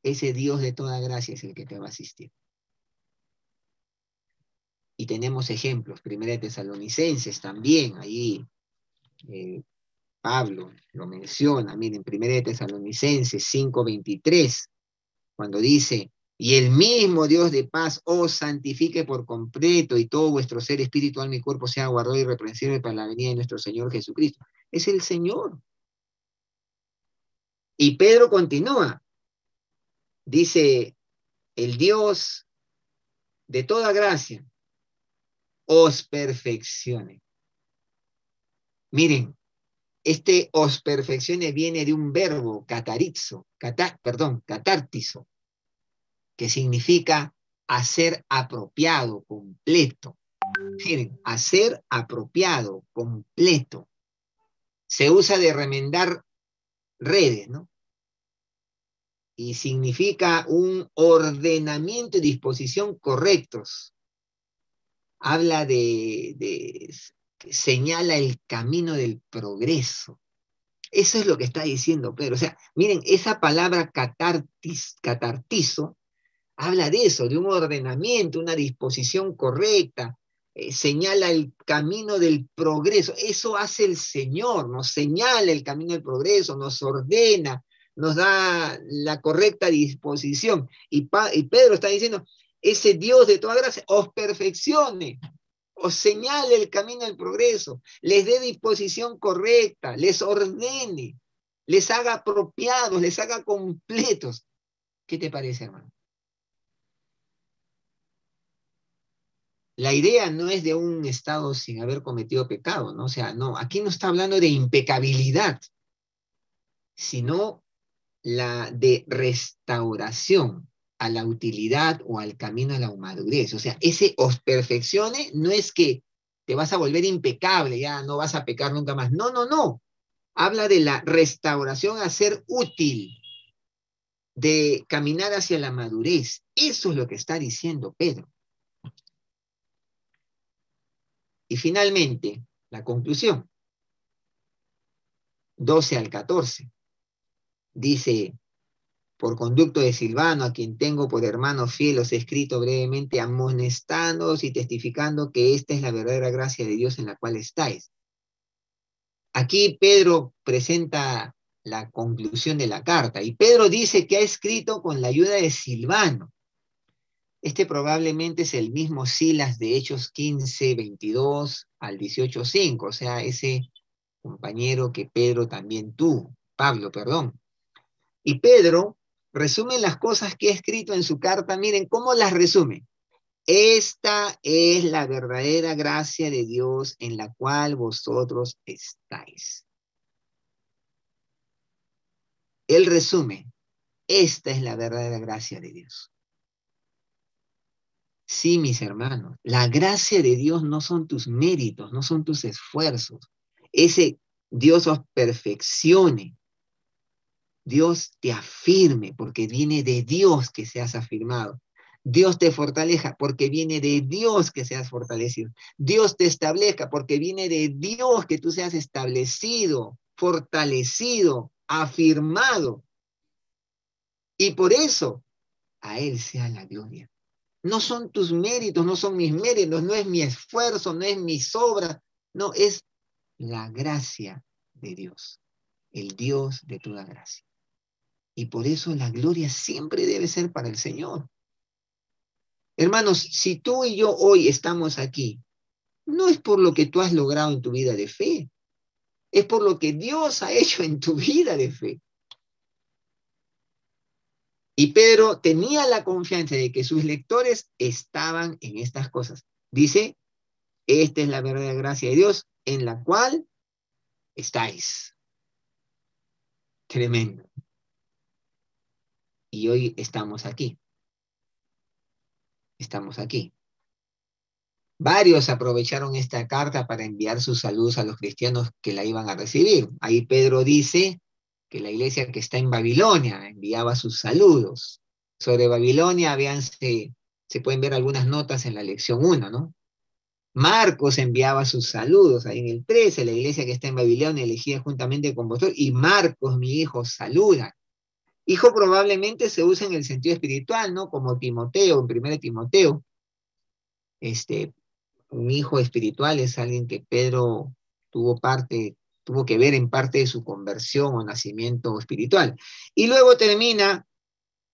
Ese Dios de toda gracia es el que te va a asistir. Y tenemos ejemplos, 1 Tesalonicenses también, ahí Pablo lo menciona, miren, 1 Tesalonicenses 5:23, cuando dice, y el mismo Dios de paz os santifique por completo y todo vuestro ser, espíritu, alma y cuerpo sea guardado irreprensible para la venida de nuestro Señor Jesucristo. Es el Señor. Y Pedro continúa, dice, el Dios de toda gracia os perfeccione. Miren, este os perfeccione viene de un verbo, catártizo, que significa hacer apropiado, completo. Miren, hacer apropiado, completo. Se usa de remendar redes, ¿no? Y significa un ordenamiento y disposición correctos. Habla señala el camino del progreso. Eso es lo que está diciendo Pedro. O sea, miren, esa palabra catartizo habla de eso, de un ordenamiento, una disposición correcta, señala el camino del progreso. Eso hace el Señor, nos señala el camino del progreso, nos ordena, nos da la correcta disposición. Y Pedro está diciendo, ese Dios de toda gracia os perfeccione. os señale el camino del progreso, les dé disposición correcta, les ordene, les haga apropiados, les haga completos. ¿Qué te parece, hermano? La idea no es de un estado sin haber cometido pecado, ¿no? O sea, no, aquí no está hablando de impecabilidad, sino la de restauración a la utilidad o al camino a la madurez. O sea, ese os perfeccione no es que te vas a volver impecable, ya no vas a pecar nunca más. No, no, no. Habla de la restauración a ser útil, de caminar hacia la madurez. Eso es lo que está diciendo Pedro. Y finalmente, la conclusión, 12 al 14, dice: por conducto de Silvano, a quien tengo por hermano fiel, os he escrito brevemente, amonestándoos y testificando que esta es la verdadera gracia de Dios en la cual estáis. Aquí Pedro presenta la conclusión de la carta, y Pedro dice que ha escrito con la ayuda de Silvano. Este probablemente es el mismo Silas de Hechos 15, 22 al 18, 5, o sea, ese compañero que Pedro también tuvo, Pablo, perdón. Y Pedro resume las cosas que ha escrito en su carta. Miren cómo las resume. Esta es la verdadera gracia de Dios en la cual vosotros estáis. Él resume, esta es la verdadera gracia de Dios. Sí, mis hermanos, la gracia de Dios no son tus méritos, no son tus esfuerzos. Ese Dios os perfeccione, Dios te afirme, porque viene de Dios que seas afirmado. Dios te fortaleza porque viene de Dios que seas fortalecido. Dios te establezca porque viene de Dios que tú seas establecido, fortalecido, afirmado. Y por eso a Él sea la gloria. No son tus méritos, no son mis méritos, no es mi esfuerzo, no es mis obras, no, es la gracia de Dios, el Dios de toda gracia. Y por eso la gloria siempre debe ser para el Señor. Hermanos, si tú y yo hoy estamos aquí, no es por lo que tú has logrado en tu vida de fe, es por lo que Dios ha hecho en tu vida de fe. Y Pedro tenía la confianza de que sus lectores estaban en estas cosas. Dice, esta es la verdadera gracia de Dios en la cual estáis. Tremendo. Y hoy estamos aquí. Estamos aquí. Varios aprovecharon esta carta para enviar sus saludos a los cristianos que la iban a recibir. Ahí Pedro dice que la iglesia que está en Babilonia enviaba sus saludos. Sobre Babilonia, se pueden ver algunas notas en la lección 1, ¿no? Marcos enviaba sus saludos, ahí en el 13, la iglesia que está en Babilonia, elegida juntamente con vosotros, y Marcos, mi hijo, saluda. Hijo probablemente se usa en el sentido espiritual, ¿no? Como Timoteo, en 1 Timoteo, un hijo espiritual es alguien que Pedro tuvo que ver en parte de su conversión o nacimiento espiritual. Y luego termina,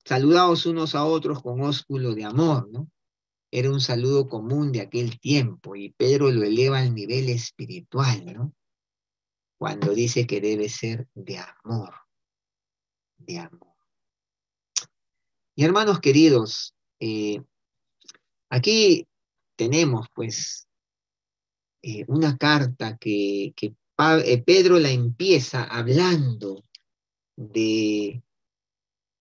saludaos unos a otros con ósculo de amor, ¿no? Era un saludo común de aquel tiempo y Pedro lo eleva al nivel espiritual, ¿no? Cuando dice que debe ser de amor, de amor. Y hermanos queridos, aquí tenemos pues una carta que Pedro la empieza hablando de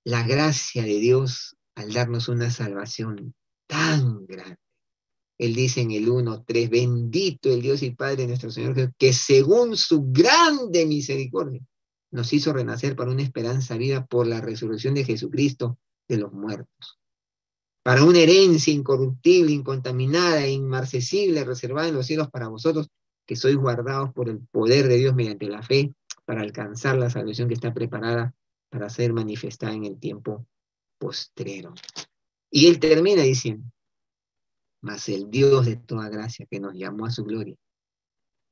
la gracia de Dios al darnos una salvación tan grande. Él dice en el 1:3, bendito el Dios y Padre de nuestro Señor Jesús, que según su grande misericordia nos hizo renacer para una esperanza viva por la resurrección de Jesucristo de los muertos, para una herencia incorruptible, incontaminada e inmarcesible, reservada en los cielos para vosotros, que sois guardados por el poder de Dios mediante la fe, para alcanzar la salvación que está preparada para ser manifestada en el tiempo postrero. Y él termina diciendo, mas el Dios de toda gracia que nos llamó a su gloria,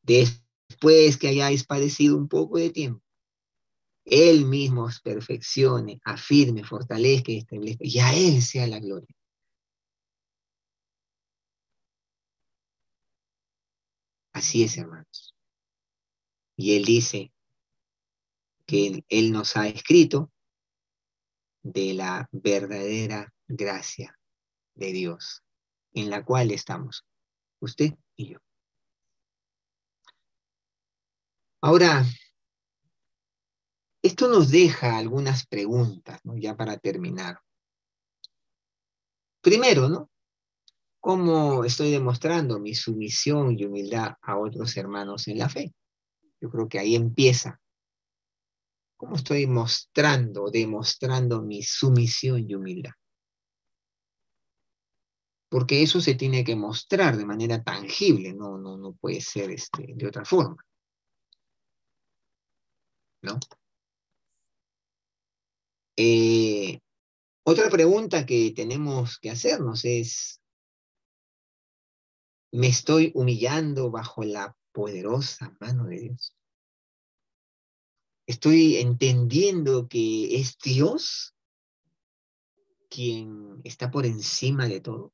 después que hayáis padecido un poco de tiempo, Él mismo os perfeccione, afirme, fortalezca y establezca, y a Él sea la gloria. Así es, hermanos. Y Él dice que Él nos ha escrito de la verdadera gracia de Dios, en la cual estamos, usted y yo. Ahora, esto nos deja algunas preguntas, ¿no? Ya para terminar. Primero, ¿no? ¿Cómo estoy demostrando mi sumisión y humildad a otros hermanos en la fe? Yo creo que ahí empieza. ¿Cómo estoy demostrando mi sumisión y humildad? Porque eso se tiene que mostrar de manera tangible, no puede ser de otra forma, ¿no? Eh, Otra pregunta que tenemos que hacernos es, ¿me estoy humillando bajo la poderosa mano de Dios? ¿Estoy entendiendo que es Dios quien está por encima de todo?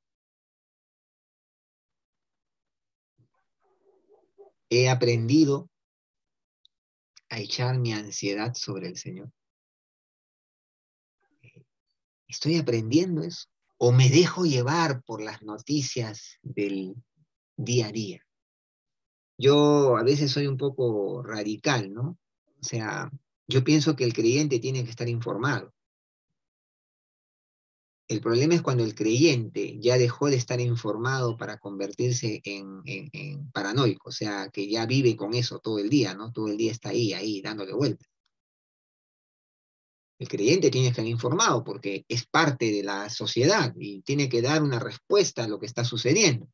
He aprendido a echar mi ansiedad sobre el Señor. ¿Estoy aprendiendo eso? ¿O me dejo llevar por las noticias del día a día? Yo a veces soy un poco radical, ¿no? O sea, yo pienso que el creyente tiene que estar informado. El problema es cuando el creyente ya dejó de estar informado para convertirse en paranoico, o sea, que ya vive con eso todo el día, ¿no? Todo el día está ahí, dándole vueltas. El creyente tiene que estar informado porque es parte de la sociedad y tiene que dar una respuesta a lo que está sucediendo.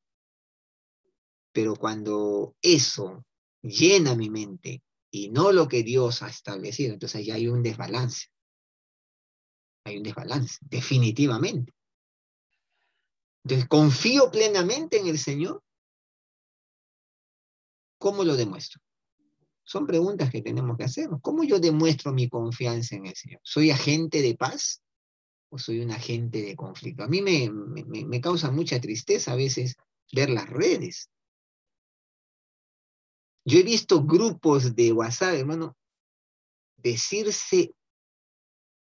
Pero cuando eso llena mi mente y no lo que Dios ha establecido, entonces ya hay un desbalance. Hay un desbalance, definitivamente. Entonces, ¿confío plenamente en el Señor? ¿Cómo lo demuestro? Son preguntas que tenemos que hacernos. ¿Cómo yo demuestro mi confianza en el Señor? ¿Soy agente de paz o soy un agente de conflicto? A mí me causa mucha tristeza a veces ver las redes. Yo he visto grupos de WhatsApp, hermano, decirse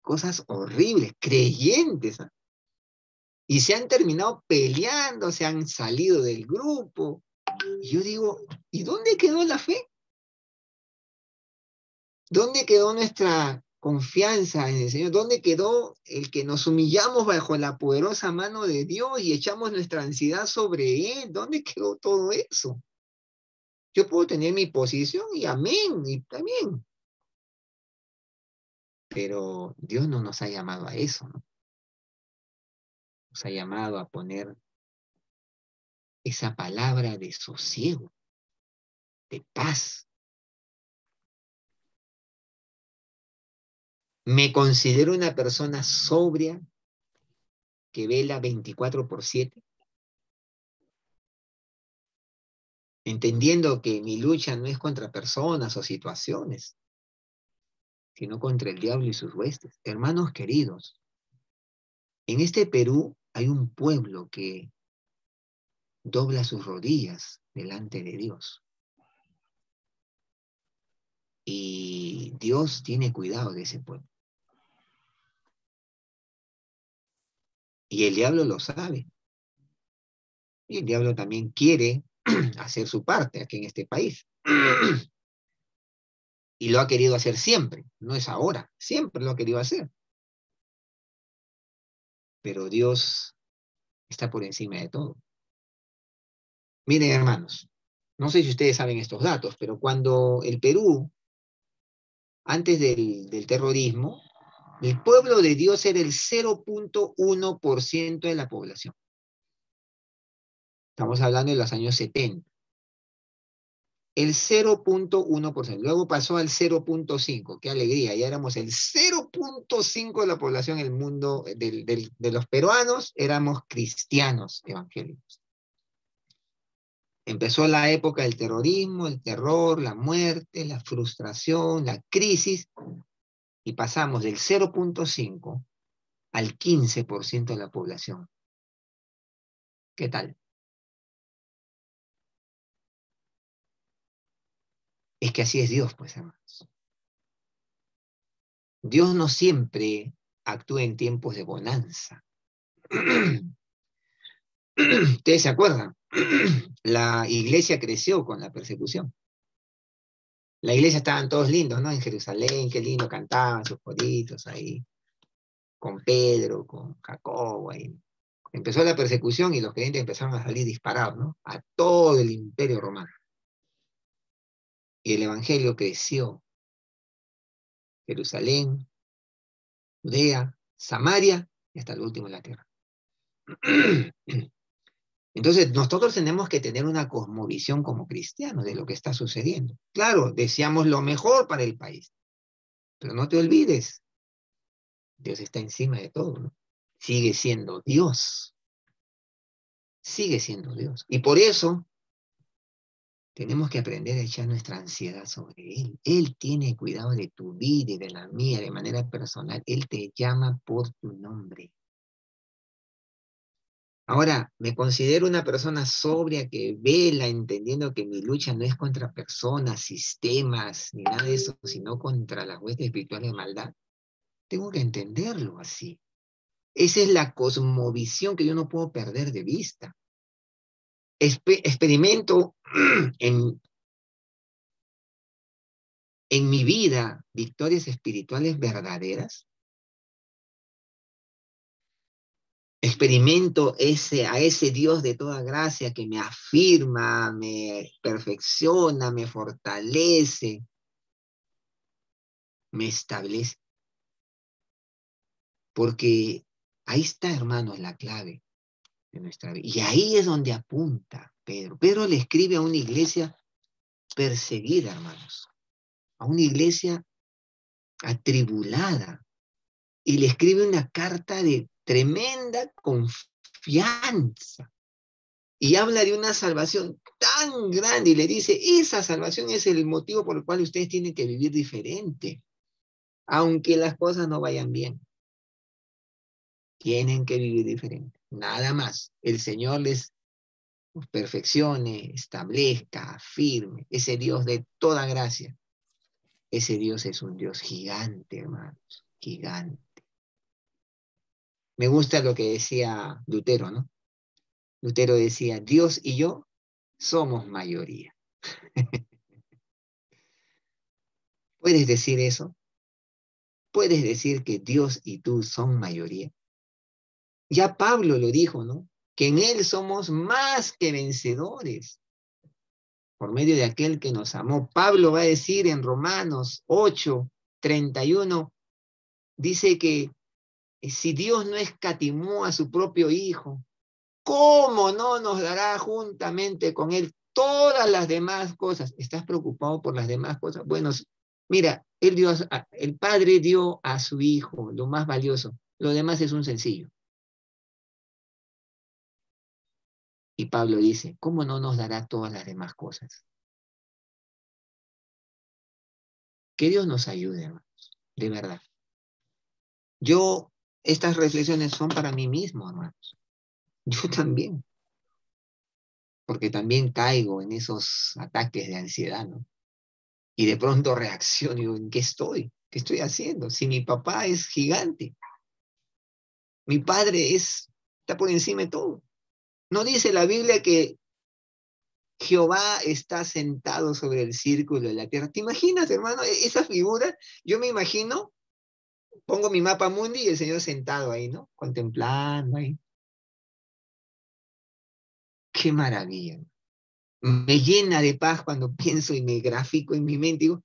cosas horribles, creyentes, ¿ah? Y se han terminado peleando, se han salido del grupo. Y yo digo, ¿y dónde quedó la fe? ¿Dónde quedó nuestra confianza en el Señor? ¿Dónde quedó el que nos humillamos bajo la poderosa mano de Dios y echamos nuestra ansiedad sobre Él? ¿Dónde quedó todo eso? Yo puedo tener mi posición y amén, y también. Pero Dios no nos ha llamado a eso, ¿no? Nos ha llamado a poner esa palabra de sosiego, de paz. Me considero una persona sobria que vela 24/7, entendiendo que mi lucha no es contra personas o situaciones, sino contra el diablo y sus huestes. Hermanos queridos, en este Perú hay un pueblo que dobla sus rodillas delante de Dios. Y Dios tiene cuidado de ese pueblo. Y el diablo lo sabe. Y el diablo también quiere hacer su parte aquí en este país. Y lo ha querido hacer siempre, no es ahora, siempre lo ha querido hacer. Pero Dios está por encima de todo. Miren, hermanos, no sé si ustedes saben estos datos, pero cuando el Perú, antes del terrorismo, el pueblo de Dios era el 0.1% de la población. Estamos hablando de los años 70. El 0.1%. Luego pasó al 0.5%. Qué alegría. Ya éramos el 0.5% de la población del mundo, de los peruanos, éramos cristianos evangélicos. Empezó la época del terrorismo, el terror, la muerte, la frustración, la crisis, y pasamos del 0.5 al 15% de la población. ¿Qué tal? Es que así es Dios, pues, hermanos. Dios no siempre actúa en tiempos de bonanza. ¿Ustedes se acuerdan? La iglesia creció con la persecución. La iglesia estaban todos lindos, ¿no? En Jerusalén, qué lindo, cantaban sus coritos ahí, con Pedro, con Jacobo, ahí. Empezó la persecución y los creyentes empezaron a salir disparados, ¿no? A todo el imperio romano. Y el evangelio creció. Jerusalén, Judea, Samaria y hasta el último en la tierra. Entonces, nosotros tenemos que tener una cosmovisión como cristianos de lo que está sucediendo. Claro, deseamos lo mejor para el país, pero no te olvides, Dios está encima de todo, ¿no? Sigue siendo Dios, sigue siendo Dios. Y por eso tenemos que aprender a echar nuestra ansiedad sobre Él. Él tiene cuidado de tu vida y de la mía de manera personal. Él te llama por tu nombre. Ahora, me considero una persona sobria que vela entendiendo que mi lucha no es contra personas, sistemas, ni nada de eso, sino contra las huestes espirituales de maldad. Tengo que entenderlo así. Esa es la cosmovisión que yo no puedo perder de vista. Experimento en mi vida victorias espirituales verdaderas. Experimento a ese Dios de toda gracia que me afirma, me perfecciona, me fortalece, me establece. Porque ahí está, hermanos, la clave de nuestra vida. Y ahí es donde apunta Pedro. Pedro le escribe a una iglesia perseguida, hermanos. A una iglesia atribulada. Y le escribe una carta de tremenda confianza. Y habla de una salvación tan grande y le dice, esa salvación es el motivo por el cual ustedes tienen que vivir diferente. Aunque las cosas no vayan bien. Tienen que vivir diferente. Nada más. El Señor les perfeccione, establezca, afirme. Ese Dios de toda gracia. Ese Dios es un Dios gigante, hermanos. Gigante. Me gusta lo que decía Lutero, ¿no? Lutero decía, Dios y yo somos mayoría. ¿Puedes decir eso? ¿Puedes decir que Dios y tú son mayoría? Ya Pablo lo dijo, ¿no? Que en Él somos más que vencedores por medio de aquel que nos amó. Pablo va a decir en Romanos 8:31, dice que si Dios no escatimó a su propio Hijo, ¿cómo no nos dará juntamente con Él todas las demás cosas? ¿Estás preocupado por las demás cosas? Bueno, mira, el Padre dio a su Hijo lo más valioso. Lo demás es un sencillo. Y Pablo dice, ¿cómo no nos dará todas las demás cosas? Que Dios nos ayude, hermanos, de verdad. Estas reflexiones son para mí mismo, hermanos. Yo también, porque también caigo en esos ataques de ansiedad, ¿no? Y de pronto reacciono y digo, ¿en qué estoy? ¿Qué estoy haciendo? Si mi papá es gigante, mi padre está por encima de todo. ¿No dice la Biblia que Jehová está sentado sobre el círculo de la tierra? ¿Te imaginas, hermano, esa figura? Yo me imagino, pongo mi mapa mundi y el Señor sentado ahí, ¿no? Contemplando ahí. Qué maravilla. Me llena de paz cuando pienso y me grafico en mi mente, digo,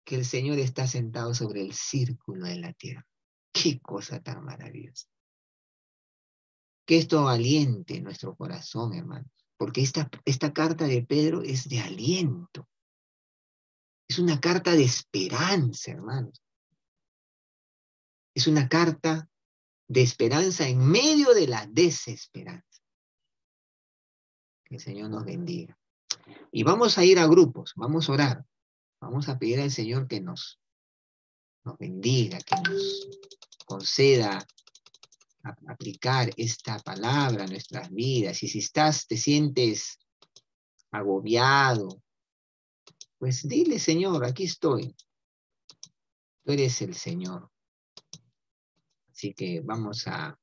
que el Señor está sentado sobre el círculo de la tierra. Qué cosa tan maravillosa. Que esto aliente nuestro corazón, hermano, porque esta carta de Pedro es de aliento. Es una carta de esperanza, hermanos. Es una carta de esperanza en medio de la desesperanza. Que el Señor nos bendiga. Y vamos a ir a grupos, vamos a orar. Vamos a pedir al Señor que nos bendiga, que nos conceda aplicar esta palabra a nuestras vidas. Y si te sientes agobiado, Pues dile, Señor, aquí estoy. Tú eres el Señor. Así que vamos a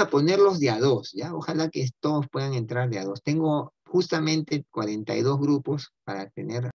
ponerlos de a dos, ¿ya? Ojalá que todos puedan entrar de a dos. Tengo justamente 42 grupos para tener